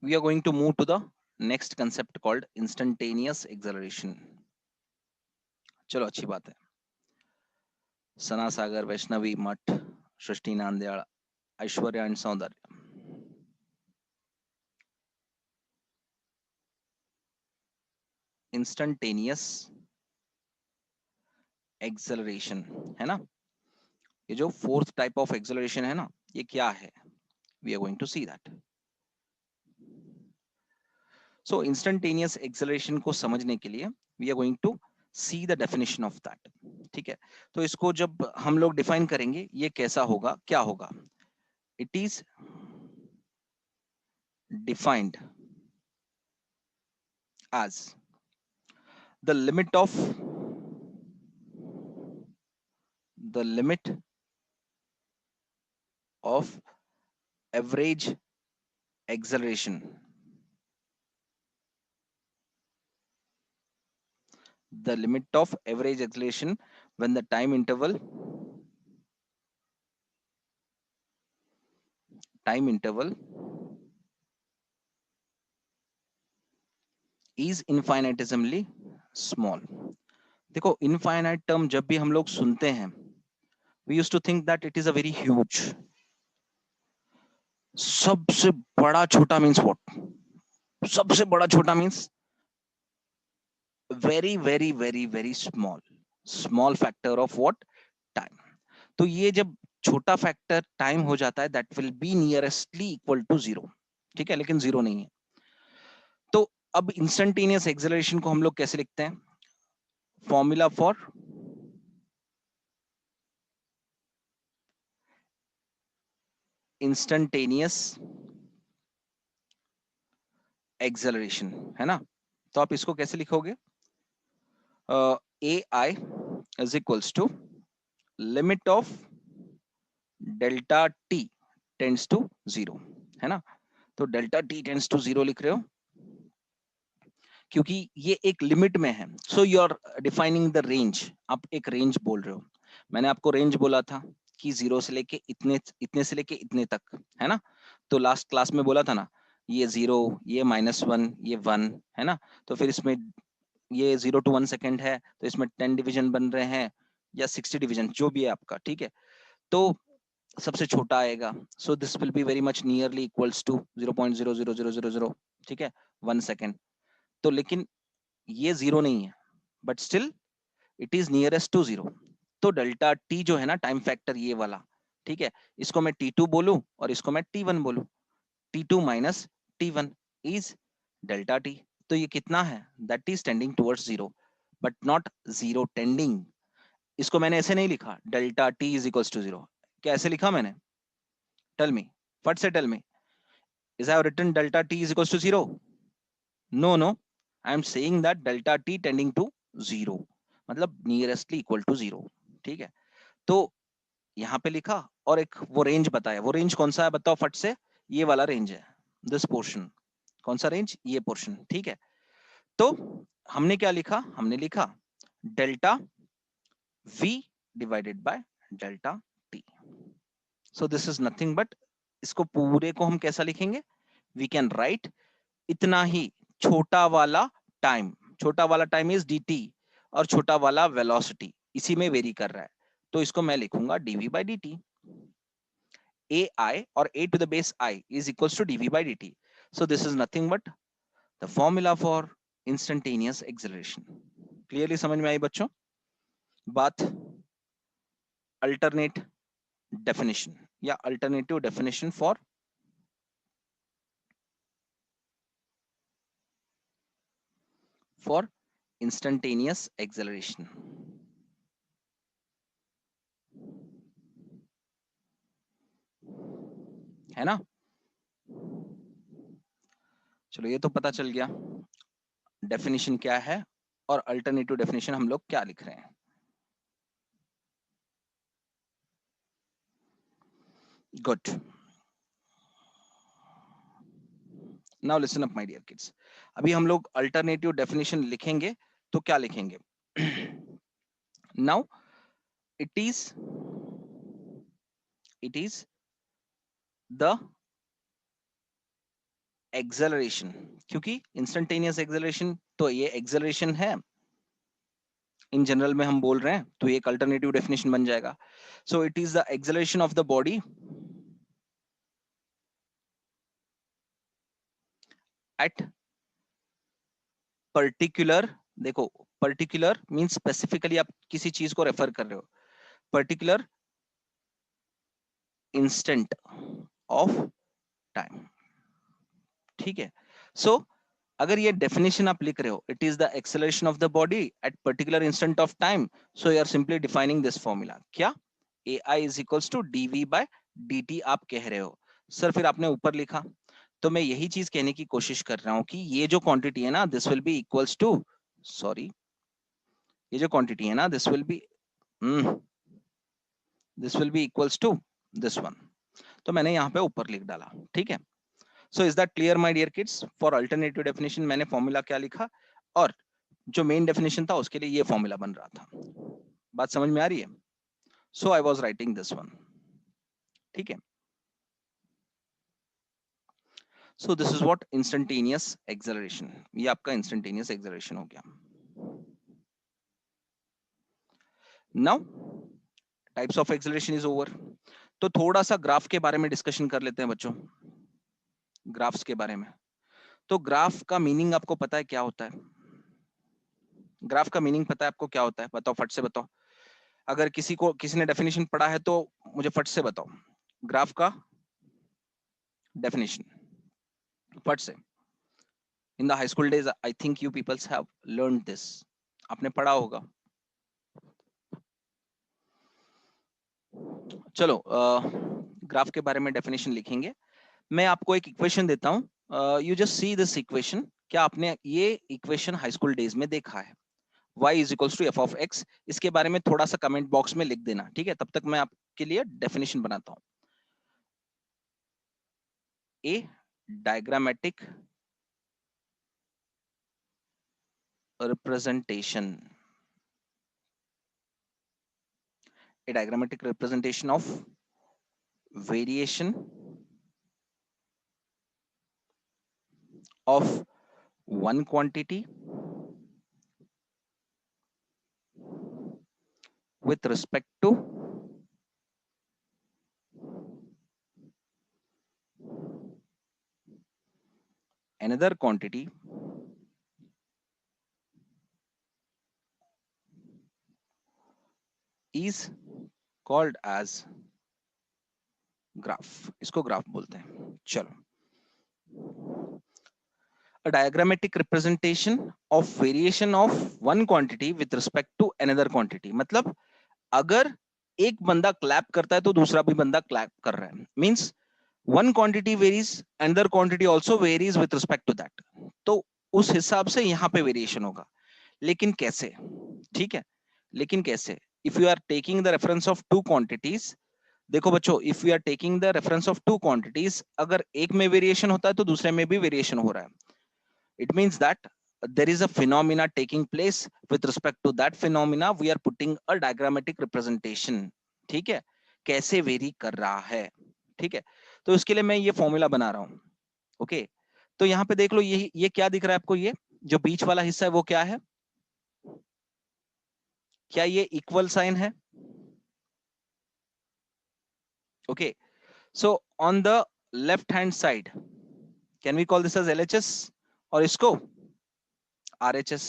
we are going to move to the next concept called instantaneous acceleration. चलो अच्छी बात है। सना सागर, वैष्णवी मठ, सृष्टि नांदेड़, ऐश्वर्या एंड सौंदर्य। इंस्टेंटेनियस एक्सेलरेशन है ना, ये जो फोर्थ टाइप ऑफ एक्सेलरेशन है ना, ये क्या है? We are going to see that. So instantaneous acceleration को समझने के लिए we are going to see the definition of that. ठीक है, तो इसको जब हम लोग डिफाइन करेंगे ये कैसा होगा, क्या होगा? It is defined as the limit of average acceleration, the limit of average acceleration when the time interval is infinitesimally small। देखो इनफाइनाइट टर्म जब भी हम लोग सुनते हैं, we used to think that it is a very huge, सबसे बड़ा छोटा मीन्स व्हाट? सबसे बड़ा छोटा means very very very very small factor of what? Time. तो ये जब छोटा फैक्टर टाइम हो जाता है, that will be nearestly equal to zero. ठीक है, लेकिन जीरो नहीं है। तो अब इंस्टेंटेनियस एक्सेलरेशन को हम लोग कैसे लिखते हैं? फॉर्मूला फॉर इंस्टेंटेनियस एक्सेलरेशन है ना, तो आप इसको कैसे लिखोगे? A i is equals to limit of delta t tends to zero, है ना। तो delta t tends to zero लिख रहे हो क्योंकि ये एक लिमिट में है। So you are defining the range, आप एक रेंज बोल रहे हो। मैंने आपको रेंज बोला था कि जीरो से लेके इतने इतने से लेके इतने तक, है ना। तो लास्ट क्लास में बोला था ना, ये जीरो, ये -1, ये 1, है ना। तो फिर इसमें ये 0 to 1 सेकेंड है, तो इसमें 10 डिवीजन बन रहे हैं या 60 डिवीजन, जो भी है आपका, ठीक है। तो सबसे छोटा आएगा, so this will be very much nearly equals to 0.00000, ठीक है, 1 सेकेंड। तो लेकिन ये जीरो नहीं है, but still it is nearest to zero. तो डेल्टा टी जो है ना, टाइम फैक्टर ये वाला, ठीक है, इसको मैं T2 बोलूं और इसको मैं T1 बोलूं। T2 minus T1 is delta T. तो ये कितना है? That is tending towards zero, but not zero tending. इसको मैंने ऐसे नहीं लिखा delta T is equals to zero. क्या ऐसे लिखा मैंने? टेल मी, फट से tell me, is I have written delta T is equals to zero? No no, I am saying that delta T tending to zero, मतलब nearestly equal to zero. ठीक है, तो यहाँ पे लिखा और एक वो रेंज बताया। वो रेंज कौन सा है बताओ फट से? ये वाला रेंज है, दिस पोर्शन। कौन सा रेंज? ये पोर्शन, ठीक है। तो हमने क्या लिखा? हमने लिखा delta v divided by delta t। So this is nothing but, इसको पूरे को हम कैसा लिखेंगे? वी कैन राइट इतना ही छोटा वाला टाइम, छोटा वाला टाइम इज dt, और छोटा वाला वेलोसिटी इसी में वेरी कर रहा है, तो इसको मैं लिखूंगा dv by dt। ai or a to the base I is equals to dv by dt। so this is nothing but the formula for instantaneous acceleration। Clearly समझ में आई बच्चों बात? अल्टरनेट डेफिनेशन या alternative definition for instantaneous acceleration, है ना। चलो ये तो पता चल गया डेफिनेशन क्या है और अल्टरनेटिव डेफिनेशन हम लोग क्या लिख रहे हैं। Good. Now listen up my dear kids. अभी हम लोग अल्टरनेटिव डेफिनेशन लिखेंगे. तो क्या लिखेंगे? Now it is the acceleration, क्योंकि इंस्टेंटेनियस एक्सेलरेशन तो ये एक्सेलरेशन है, इन जनरल में हम बोल रहे हैं, तो ये एक अल्टरनेटिव डेफिनेशन बन जाएगा. So it is the acceleration of the body at particular. देखो, पर्टिकुलर मींस स्पेसिफिकली आप किसी चीज को रेफर कर रहे हो. Particular instant of time. ठीक है. सो अगर ये डेफिनेशन आप लिख रहे हो, it is the acceleration of the body at particular instant of time, so you are simply defining this formula. क्या? AI is equals to dv by dt आप कह रहे हो. सर फिर आपने ऊपर लिखा, तो मैं यही चीज कहने की कोशिश कर रहा हूं कि ये जो क्वांटिटी है ना, this will be equals to, sorry, ये जो क्वांटिटी है ना, this will be equals to this one. तो मैंने यहाँ पे ऊपर लिख डाला. ठीक है. So is that clear my dear kids? For alternative definition मैंने फॉर्मूला क्या लिखा, और जो मेन डेफिनेशन था उसके लिए ये फॉर्मूला बन रहा था. बात समझ में आ रही है? So I was writing this one. ठीक है. So this is what instantaneous acceleration. ये आपका इंस्टेंटेनियस एक्सेलरेशन हो गया. Now types of acceleration is over. तो थोड़ा सा ग्राफ के बारे में डिस्कशन कर लेते हैं बच्चों. ग्राफ्स के बारे में. तो ग्राफ का मीनिंग आपको पता है क्या होता है? ग्राफ का मीनिंग पता है आपको क्या होता है? बताओ, फट से बताओ. अगर किसी ने डेफिनेशन पढ़ा है तो मुझे फट से बताओ ग्राफ का डेफिनेशन, फट से. In the high school days I think you peoples have learned this. आपने पढ़ा होगा. चलो, ग्राफ के बारे में डेफिनेशन लिखेंगे. मैं आपको एक इक्वेशन देता हूं. You just see this equation. क्या आपने ये इक्वेशन हाई स्कूल डेज में देखा है? y is equals to f of x. इसके बारे में थोड़ा सा कमेंट बॉक्स में लिख देना. ठीक है. तब तक मैं आपके लिए डेफिनेशन बनाता हूं. ए diagrammatic representation, a diagrammatic representation of variation of one quantity with respect to another quantity is called as graph. इसको ग्राफ बोलते हैं. चलो, a diagrammatic representation of variation of one quantity with respect to another quantity. मतलब अगर एक बंदा clap करता है तो दूसरा भी बंदा क्लैप कर रहा है. Means one quantity varies, another quantity also varies with respect to that. तो उस हिसाब से यहाँ पे वेरिएशन होगा. लेकिन कैसे? ठीक है. लेकिन कैसे? If you are taking the reference of two quantities, देखो बच्चों, if you are taking the reference of two quantities, अगर एक में वेरिएशन होता है तो दूसरे में भी वेरिएशन हो रहा है. It means that there is a phenomena taking place. With respect to that phenomena we are putting a diagrammatic representation. ठीक है. कैसे वेरी कर रहा है. ठीक है. तो इसके लिए मैं ये फॉर्मूला बना रहा हूं. ओके. तो यहां पे देख लो, ये क्या दिख रहा है आपको? ये जो बीच वाला हिस्सा है वो क्या है? क्या ये इक्वल साइन है? Okay. So on the left hand side can we call this as LHS और इसको RHS.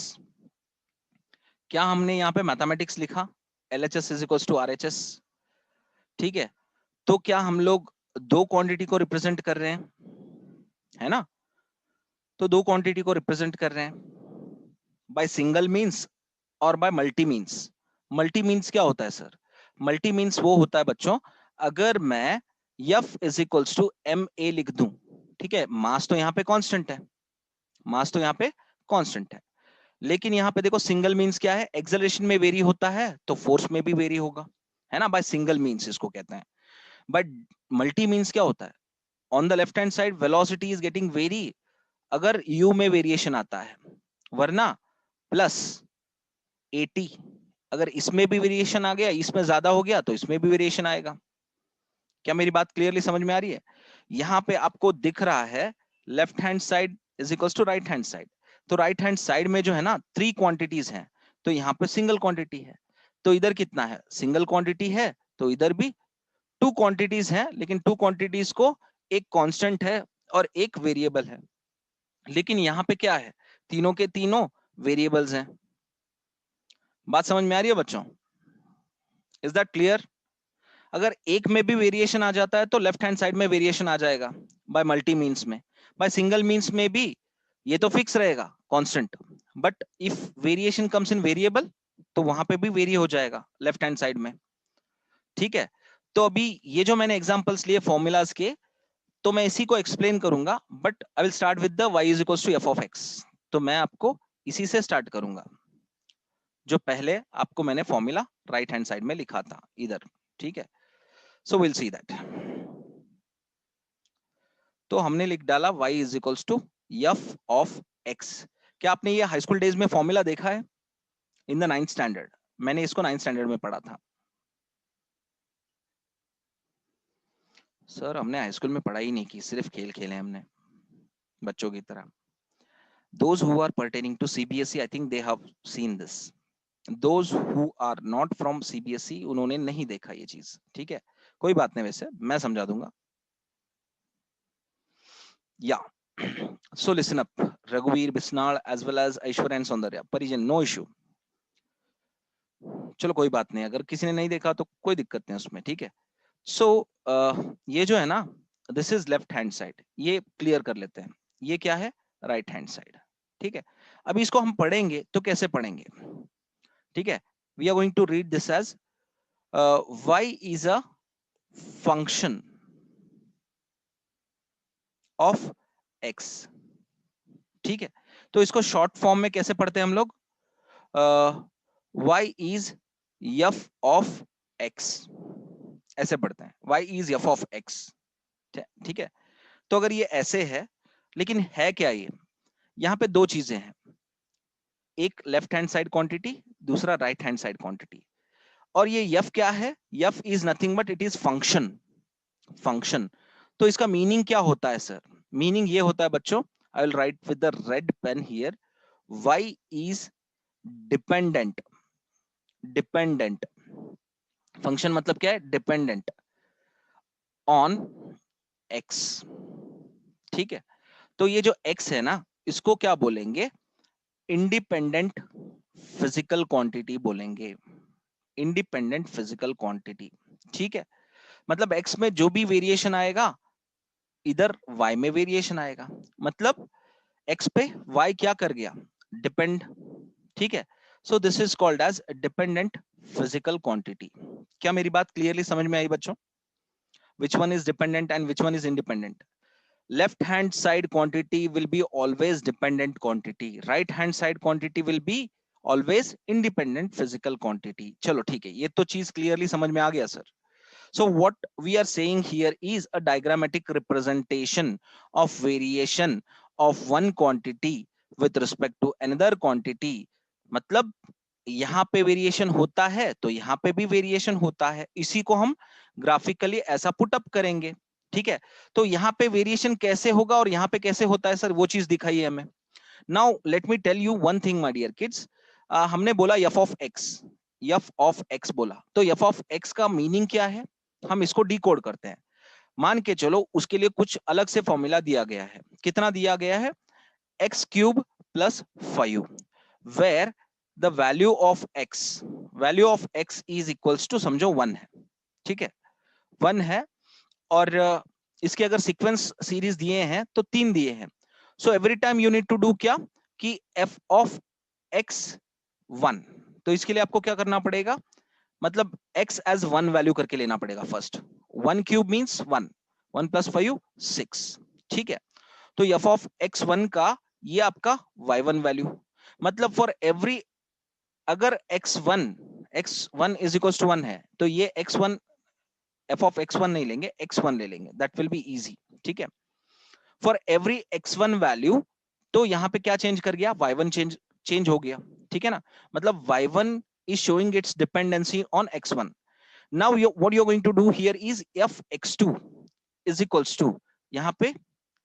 क्या हमने यहाँ पे मैथमेटिक्स लिखा? LHS is equals to RHS. ठीक है. तो क्या हम लोग दो क्वांटिटी को रिप्रेजेंट कर रहे हैं? है ना. तो दो क्वांटिटी को रिप्रेजेंट कर रहे हैं बाय सिंगल मींस और by multi means. Multi means क्या होता है सर? मल्टी मींस वो होता है बच्चों, अगर मैं F is equals to ma लिख दूं. ठीक है. मास तो यहाँ पे कांस्टेंट है. मास तो यहाँ पे कांस्टेंट है. लेकिन यहाँ पे देखो, सिंगल मींस क्या है? एक्सेलरेशन में वेरी होता है तो फोर्स में भी वेरी होगा. है ना. बाय सिंगल मींस इसको कहते हैं. बट मल्टी मीन्स क्या होता है, on the left hand side velocity is getting very, अगर u में वेरिएशन आता है, वरना प्लस 80, अगर इसमें भी वेरिएशन आ गया, इसमें ज्यादा हो गया तो इसमें भी वेरिएशन आएगा। क्या मेरी बात क्लियरली समझ में आ रही है? यहां पे आपको दिख रहा है left hand side is equals to right hand side, तो राइट हैंड साइड में जो है ना 3 क्वांटिटीज हैं, तो यहाँ पे सिंगल क्वांटिटी है, तो इधर कितना है, सिंगल क्वांटिटी है, तो इधर भी 2 क्वांटिटीज हैं, लेकिन 2 क्वांटिटीज को एक कांस्टेंट है और एक वेरिएबल है, लेकिन यहाँ पे क्या है, तीनों के तीनों वेरिएबल्स हैं। बात समझ में आ रही है बच्चों? Is that clear? अगर एक में भी वेरिएशन आ जाता है तो लेफ्ट हैंड साइड में वेरिएशन आ जाएगा बाय मल्टी मीन्स में, बाय सिंगल मीन्स में भी ये तो फिक्स रहेगा constant, but if variation comes in variable तो वहां पे भी वेरी हो जाएगा लेफ्ट हैंड साइड में। ठीक है, तो अभी ये जो मैंने एग्जांपल्स लिए फॉर्मूलाज के, तो मैं इसी को एक्सप्लेन करूंगा, but I will start with the y is equals to f of x. तो मैं आपको इसी से स्टार्ट करूंगा जो पहले आपको मैंने फॉर्मूला राइट हैंड साइड में लिखा था इधर। ठीक है, सो विल सी दैट। तो हमने लिख डाला y is equals to f of x। क्या आपने ये हाई स्कूल डेज में फॉर्मूला देखा है इन द 9th स्टैंडर्ड? मैंने इसको 9th स्टैंडर्ड में पढ़ा था। सर हमने हाई स्कूल में पढ़ाई नहीं की, सिर्फ खेल खेले हमने बच्चों की तरह। Those who are pertaining to CBSE, I think they have seen this. Those who are not from CBSE, उन्होंने नहीं देखा ये चीज। ठीक है, कोई बात नहीं, वैसे मैं समझा दूंगा। या so listen up, Raghuveer, Bisnal as well as Aishwarya and Saundarya, Parijan, no issue। चलो कोई बात नहीं, अगर किसी ने नहीं देखा तो कोई दिक्कत नहीं उसमें। ठीक है, सो ये जो है ना, this is left hand side, ये क्लियर कर लेते हैं। ये क्या है, राइट हैंड साइड। ठीक है, अभी इसको हम पढ़ेंगे तो कैसे पढ़ेंगे? ठीक है, we are going to read this as y is a function of x। ठीक है, तो इसको शॉर्ट फॉर्म में कैसे पढ़ते हैं हम लोग? y is f of x, ऐसे पढ़ते हैं, y is f of x। ठीक है, तो अगर ये ऐसे है, लेकिन है क्या ये, यहां पे दो चीजें हैं, एक लेफ्ट हैंड साइड क्वांटिटी, दूसरा राइट हैंड साइड क्वांटिटी। और ये f क्या है, f is nothing but it is function. Function, तो इसका मीनिंग क्या होता है सर? मीनिंग ये होता है बच्चों, I will write with the red pen here, y is dependent. Dependent function मतलब क्या है, डिपेंडेंट ऑन x। ठीक है, तो ये जो x है ना, इसको क्या बोलेंगे, इंडिपेंडेंट फिजिकल क्वांटिटी बोलेंगे। Independent physical quantity. ठीक है, मतलब x में जो भी वेरिएशन आएगा, इधर y में वेरिएशन आएगा, मतलब x पे y क्या कर गया, डिपेंड। ठीक है, so this is called age dependent physical quantity. क्या मेरी बात क्लियरली समझ में आई बच्चों? Which one is dependent and which one is independent? left hand side quantity will be always dependent quantity, right hand side quantity will be always independent physical quantity। चलो ठीक है, ये तो चीज क्लियरली समझ में आ गया sir. So what we are saying here is a diagrammatic representation of variation of one quantity with respect to another quantity। मतलब यहाँ पे वेरिएशन होता है तो यहाँ पे भी वेरिएशन होता है, इसी को हम ग्राफिकली ऐसा पुट अप करेंगे। ठीक है, तो यहाँ पे वेरिएशन कैसे होगा और यहाँ पे कैसे होता है सर, वो चीज दिखाइए हमें। Now let me tell you one thing my dear kids, हमने बोला f of x, f of x बोला, तो f ऑफ x का मीनिंग क्या है, हम इसको डिकोड करते हैं। मान के चलो उसके लिए कुछ अलग से फॉर्मूला दिया गया है, कितना दिया गया है, x cube plus 5, where the value of x is equals to, समझो 1 है। ठीक है, 1 है, और इसके अगर सीक्वेंस सीरीज दिए हैं तो 3 दिए हैं। So every time you need to do क्या, कि f ऑफ x 1, तो इसके लिए आपको क्या करना पड़ेगा, मतलब x एज 1 वैल्यू करके लेना पड़ेगा फर्स्ट। 1 cube means 1, 1 plus 5 6। ठीक है, तो f ऑफ x1 का ये आपका y1 वैल्यू, मतलब फॉर एवरी, अगर x1 इज इक्वल टू 1 है तो ये x1 एफ ऑफ x1 नहीं लेंगे, x1 ले लेंगे, दैट विल बी इजी। ठीक है, फॉर एवरी x1 वैल्यू, तो यहाँ पे क्या चेंज कर गया, y1 चेंज हो गया। ठीक है ना, मतलब y1 is showing its dependency on x1. Now what you're going to do here is f x2 is equals to, यहाँ पे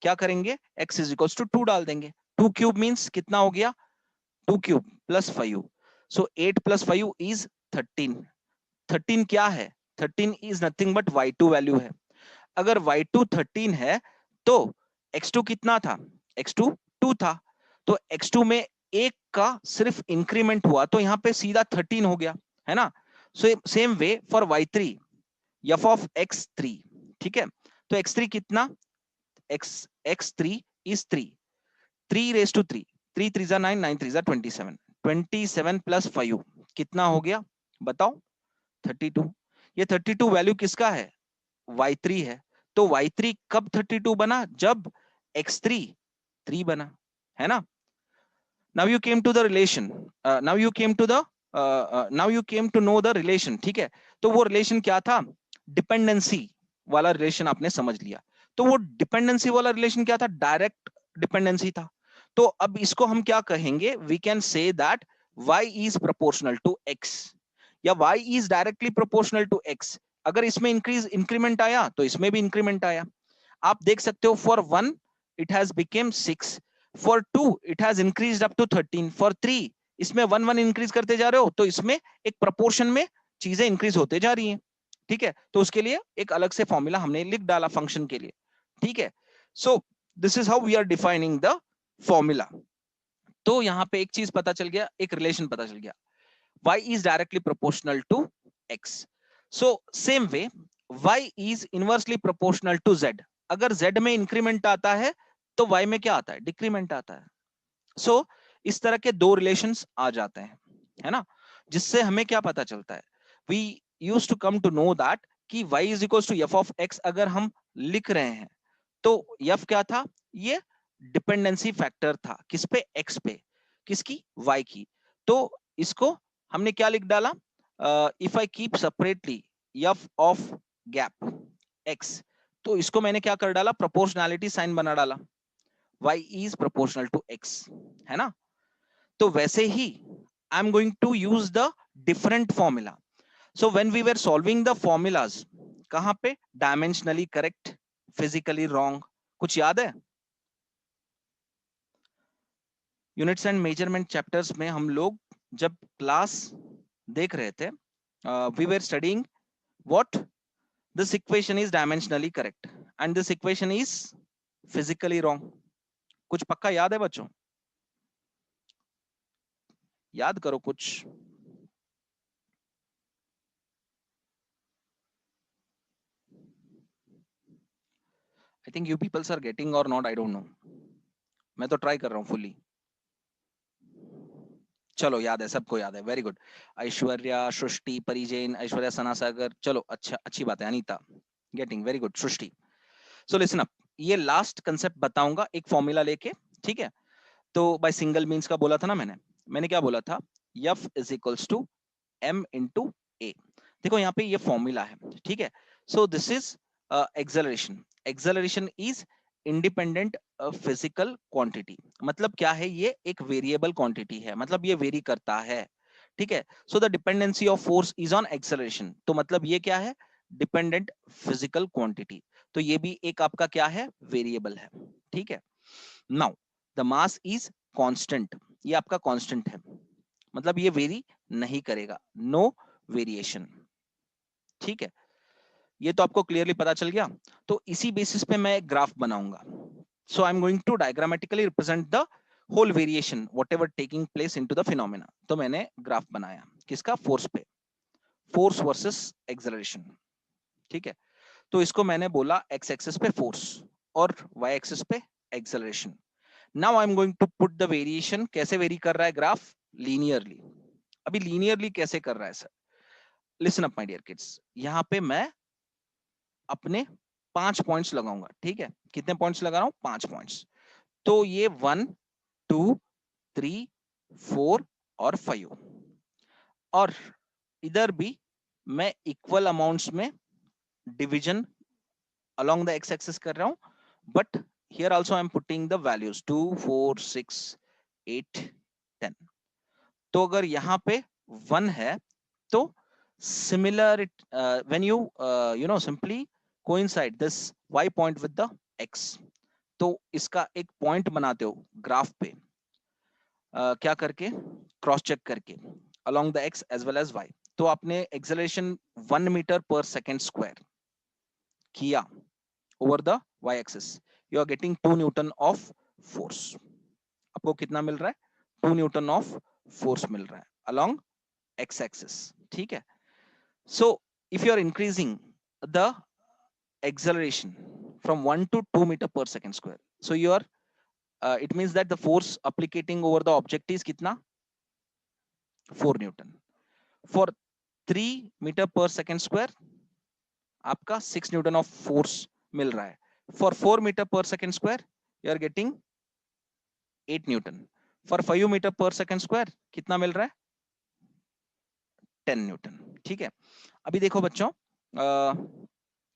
क्या करेंगे, x is equals to 2 डाल देंगे। 2 क्यूब मीन्स कितना हो गया, 2 cube plus 5, so 8 plus 5 is 13। 13 क्या है, 13 is nothing but y2 value है। अगर y2 13 है तो x2 कितना था, x2 2 था, तो x2 में एक का सिर्फ इंक्रीमेंट हुआ, तो यहाँ पे सीधा 13 हो गया, है ना। So same way for y3, f of x3। ठीक है, तो x3 कितना, x3 is 3, 3 raised to 3, 3 3 जा 9, 9 3 जा 27, 27 प्लस 5 कितना हो गया बताओ, 32। ये 32 वैल्यू किसका है, y3 है। तो y3 कब 32 बना, जब x3 3 बना, है ना। now you came to the relation, now you came to the now you came to know the relation। ठीक है, तो वो रिलेशन क्या था, डिपेंडेंसी वाला रिलेशन आपने समझ लिया। तो वो डिपेंडेंसी वाला रिलेशन क्या था, डायरेक्ट डिपेंडेंसी था। तो अब इसको हम क्या कहेंगे, we can say that y is proportional to x, या y is directly proportional to x। अगर इसमें इंक्रीमेंट आया तो इसमें भी इंक्रीमेंट आया। आप देख सकते हो, for 1 it has become 6, for 2 it has increased up to 13, for 3 इसमें 1 1 इंक्रीज करते जा रहे हो, तो इसमें एक प्रोपोर्शन में चीजें इंक्रीज होते जा रही हैं। ठीक है, तो उसके लिए एक अलग से फॉर्मूला हमने लिख डाला फंक्शन के लिए। ठीक है, so this is how we are defining the formula. तो यहां पे एक चीज पता चल गया, एक रिलेशन पता चल गया, y is directly proportional to x. So same way y is inversely proportional to z। अगर z में इंक्रीमेंट आता है तो y में क्या आता है, डिक्रीमेंट आता है। सो इस तरह के दो रिलेशंस आ जाते हैं, है ना, जिससे हमें क्या पता चलता है, we used to come to know that कि y is equals to f of x अगर हम लिख रहे हैं तो f क्या था, ये डिपेंडेंसी फैक्टर था, किस पे, x पे, किसकी, y की। तो इसको हमने क्या लिख डाला, if I keep separately f of gap x, तो इसको मैंने क्या कर डाला, प्रोपोर्शनैलिटी साइन बना डाला, y is proportional to x, है ना। तो वैसे ही I am going to use the different formula. So when we were solving the formulas, कहां पे, डायमेंशनली करेक्ट, फिजिकली रॉन्ग, कुछ याद है। यूनिट्स एंड मेजरमेंट चैप्टर्स में हम लोग जब क्लास देख रहे थे, we were studying what, this equation is dimensionally correct and this equation is physically wrong. कुछ पक्का याद है बच्चों, याद करो कुछ। I think you peoples are getting और नॉट, आई डोंट नो, मैं तो ट्राई कर रहा हूँ फुल्ली। चलो याद है, सबको याद है, वेरी गुड। ऐश्वर्या, सृष्टि, परिजैन, ऐश्वर्या, सना सागर, चलो अच्छा, अच्छी बात है। Anita getting, very good. Srishti, so listen up, ये लास्ट कंसेप्ट बताऊंगा एक फॉर्मूला लेके। ठीक है, तो बाय सिंगल मींस का बोला था ना मैंने, मैंने क्या बोला था, F is equals to m into a. देखो यहाँ पे ये फॉर्मूला है, ठीक है। So this is acceleration, acceleration is independent physical quantity. मतलब क्या है, ये एक वेरिएबल क्वांटिटी है, मतलब ये वेरी करता है। ठीक है, so the dependency of force is on acceleration, तो मतलब ये क्या है, डिपेंडेंट फिजिकल क्वांटिटी। तो ये भी एक आपका क्या है, वेरिएबल है। ठीक है, now the mass is constant, ये आपका कांस्टेंट है, मतलब ये वेरी नहीं करेगा, नो वेरिएशन। ठीक है, ये तो आपको क्लियरली पता चल गया। तो इसी बेसिस पे मैं एक ग्राफ बनाऊंगा। So I am going to diagrammatically represent the whole variation whatever taking place into the phenomena. तो मैंने ग्राफ बनाया किसका, फोर्स पे, फोर्स वर्सेस एक्सेलरेशन। ठीक है, तो इसको मैंने बोला एक्स एक्सिस पे फोर्स और वाई एक्सिस पे acceleration. Now I am going to put the variation, कैसे वेरी कर रहा है ग्राफ, लीनियरली। अभी लीनियरली कैसे कर रहा है sir, listen up my dear kids, यहां पे मैं अपने 5 पॉइंट्स लगाऊंगा। ठीक है, कितने पॉइंट्स लगा रहा हूं, 5 पॉइंट्स। तो ये 1 2 3 4 और 5, और इधर भी मैं इक्वल अमाउंट्स में division along the x axis कर रहा हूं, but here also I am putting the values 2 4 6 8 10. तो अगर यहाँ पे 1 है तो similar when you simply coincide this y point with the x, तो इसका एक पॉइंट बनाते हो ग्राफ पे, क्या करके, क्रॉस चेक करके along the x as well as y. तो आपने acceleration 1 metre per second square किया over the y axis, you are getting 2 Newton of force. आपको कितना मिल रहा है? 2 न्यूटन of force मिल रहा है along x axis. ठीक है? So if you are increasing the acceleration from 1 to 2 meter per second square, so you are it means that the force applicating over the object is कितना? 4 Newton. For 3 meter per second square आपका 6 Newton of force मिल रहा है. For 4 meter per second square you are getting 8 Newton. For 5 meter per second square कितना मिल रहा है? 10 Newton. ठीक है, अभी देखो बच्चों,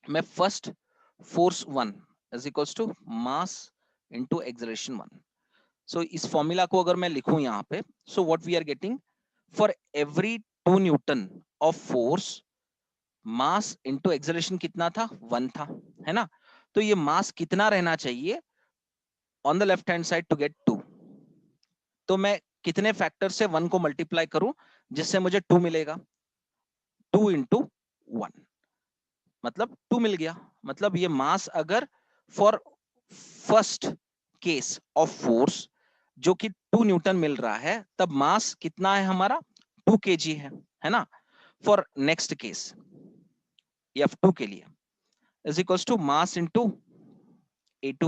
मैं first force 1 is equals to mass into acceleration 1. So इस फॉर्मूला को अगर मैं लिखूं यहाँ पे, so what we are getting, for every 2 newton of force, mass into acceleration कितना था? 1 था, है ना? तो ये मास कितना रहना चाहिए on the left hand side to get 2? तो मैं कितने फैक्टर से 1 को मल्टीप्लाई करूं जिससे मुझे 2 मिलेगा? 2 इंटू 1, मतलब 2 मिल गया. मतलब ये मास अगर for first case of force जो कि 2 न्यूटन मिल रहा है, तब मास कितना है हमारा? 2 kg है ना? फॉर नेक्स्ट केस F2 के लिए is equals to mass into A2.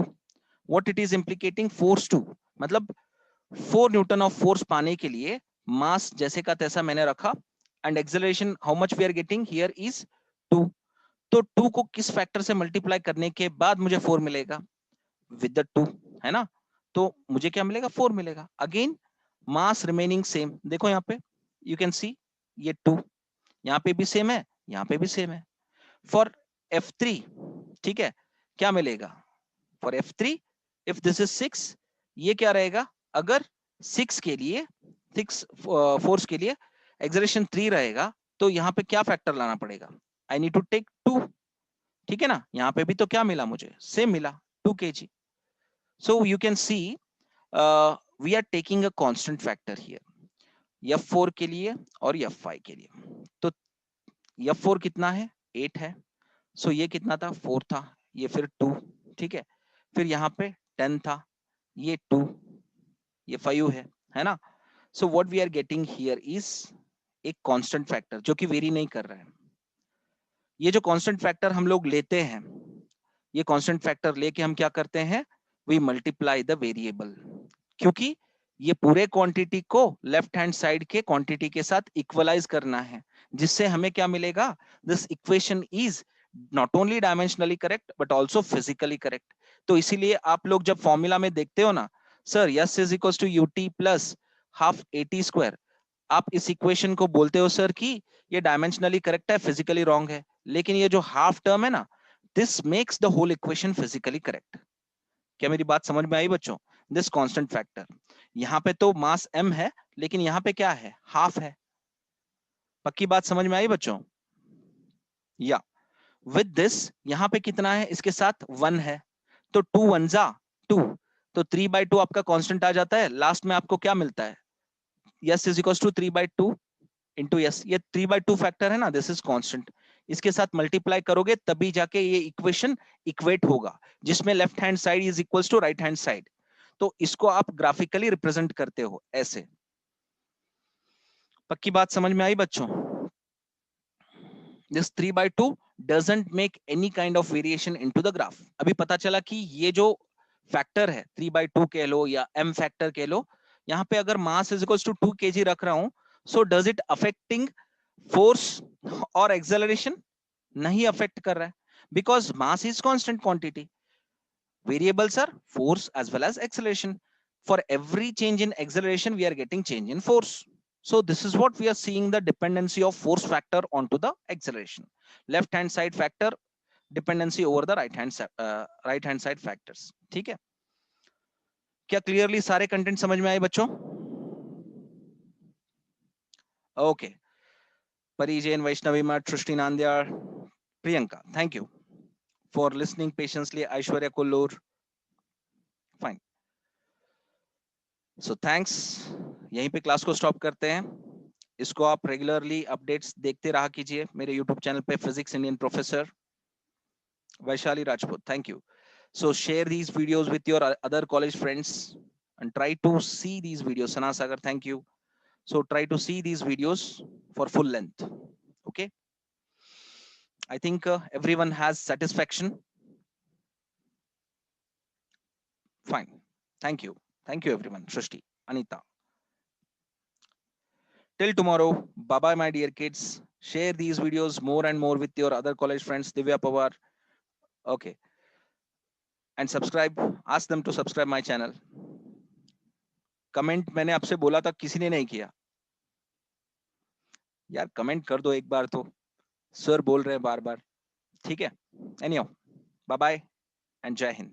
What it is implicating? Force 2. मतलब 4 न्यूटन ऑफ फोर्स पाने के लिए मास जैसे का तैसा मैंने रखा, and acceleration how much we are getting here is 2. तो 2 को किस फैक्टर से मल्टीप्लाई करने के बाद मुझे 4 मिलेगा? विद द 2, है ना? तो मुझे क्या मिलेगा? 4 मिलेगा. अगेन मास रिमेनिंग सेम. देखो यहाँ पे यू कैन सी ये 2 यहाँ पे भी सेम है, यहाँ पे भी सेम है. फॉर F3 ठीक है, क्या मिलेगा? For F3 if this is 6, ये क्या रहेगा? अगर 6 के लिए, 6 फोर्स के लिए एक्सेलरेशन 3 रहेगा, तो यहाँ पे क्या फैक्टर लाना पड़ेगा? I need to take 2. ठीक है ना? यहाँ पे भी तो क्या मिला मुझे? सेम मिला, 2 kg. So you can see we are taking a constant factor here, F4 के लिए और F5 के लिए. तो F4 कितना है? 8 है. सो ये कितना था? 4 था. ये फिर 2. ठीक है, फिर यहाँ पे 10 था, ये 2, ये 5 है ना? So what we are getting here is एक कांस्टेंट फैक्टर जो कि वेरी नहीं कर रहा है. ये जो कांस्टेंट फैक्टर हम लोग लेते हैं, ये कांस्टेंट फैक्टर लेके हम क्या करते हैं? वी मल्टीप्लाई द वेरिएबल, क्योंकि ये पूरे क्वांटिटी को लेफ्ट हैंड साइड के क्वांटिटी के साथ इक्वलाइज करना है, जिससे हमें क्या मिलेगा? This equation is not only dimensionally correct but also physically correct. तो इसीलिए आप लोग जब फॉर्मूला में देखते हो ना, sir s is equals to u t plus half a t square, आप इस इक्वेशन को बोलते हो सर कि ये डायमेंशनली करेक्ट है, फिजिकली रॉन्ग है. लेकिन ये जो हाफ टर्म है ना, this makes the whole equation physically correct. क्या मेरी बात समझ में आई बच्चों? दिस कांस्टेंट फैक्टर, यहाँ पे तो मास m है, लेकिन यहाँ पे क्या है? हाफ है. पक्की बात समझ में आई बच्चों? या विद दिस यहाँ पे कितना है? इसके साथ 1 है, तो 2 1 जा 2, तो 3/2 आपका कांस्टेंट आ जाता है. लास्ट में आपको क्या मिलता है? S is equals to 3/2 into s. ये 3/2 फैक्टर है ना, दिस इज कांस्टेंट. इसके साथ मल्टीप्लाई करोगे तभी जाके ये इक्वेशन इक्वेट होगा, जिसमें left hand side is equals to right hand side. तो इसको आप ग्राफिकली रिप्रेजेंट करते हो ऐसे. पक्की बात समझ में आई बच्चों? This 3/2 doesn't make any kind of variation into the graph. अभी पता चला कि ये जो फैक्टर है 3/2 कह लो या m फैक्टर कह लो, यहाँ पे अगर mass is equals to 2 kg रख रहा हूं, so does it affecting force और एक्सेलरेशन? नहीं अफेक्ट कर रहा है, because mass is constant quantity. Variables are force as well as acceleration. For every change in acceleration, we are getting change in force. So this is what we are seeing, the dependency of force factor onto the acceleration. Left hand side factor dependency over the right hand side factors. ठीक है, क्या clearly सारे content समझ में आए बच्चों? Okay, Pari Jain, Vaishnavi Mat, Shrishti Nandyar, Priyanka, thank you for listening patiently. Aishwarya Kullur, fine. So thanks. यहीं पे क्लास को स्टॉप करते हैं। इसको आप रेगुलरली अपडेट्स देखते रहा कीजिए मेरे यूट्यूब चैनल पे, physics Indian professor Vaishali Rajput. Thank you. So share these videos with your other college friends and try to see these videos. Sana Sagar, thank you. So try to see these videos for full length. Okay. I think everyone has satisfaction. Fine. Thank you. Thank you, everyone. Shrishti, Anita. Till tomorrow. Bye bye, my dear kids. Share these videos more and more with your other college friends. Divya Pawar. Okay. And subscribe. Ask them to subscribe my channel. Comment मैंने आपसे बोला था, किसी ने नहीं किया यार। Comment कर दो एक बार तो, सर बोल रहे हैं बार बार। ठीक है, एनीहाउ, बाय बाय एंड जय हिंद।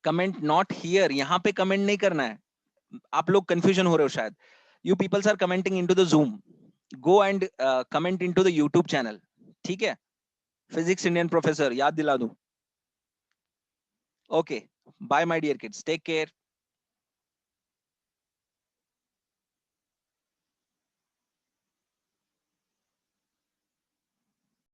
कमेंट नॉट हियर, यहां पे कमेंट नहीं करना है। आप लोग कंफ्यूजन हो रहे हो शायद। You peoples are commenting into the Zoom, go and comment into the YouTube channel. ठीक है, फिजिक्स इंडियन प्रोफेसर याद दिला दूं। Okay, bye my dear kids, take care.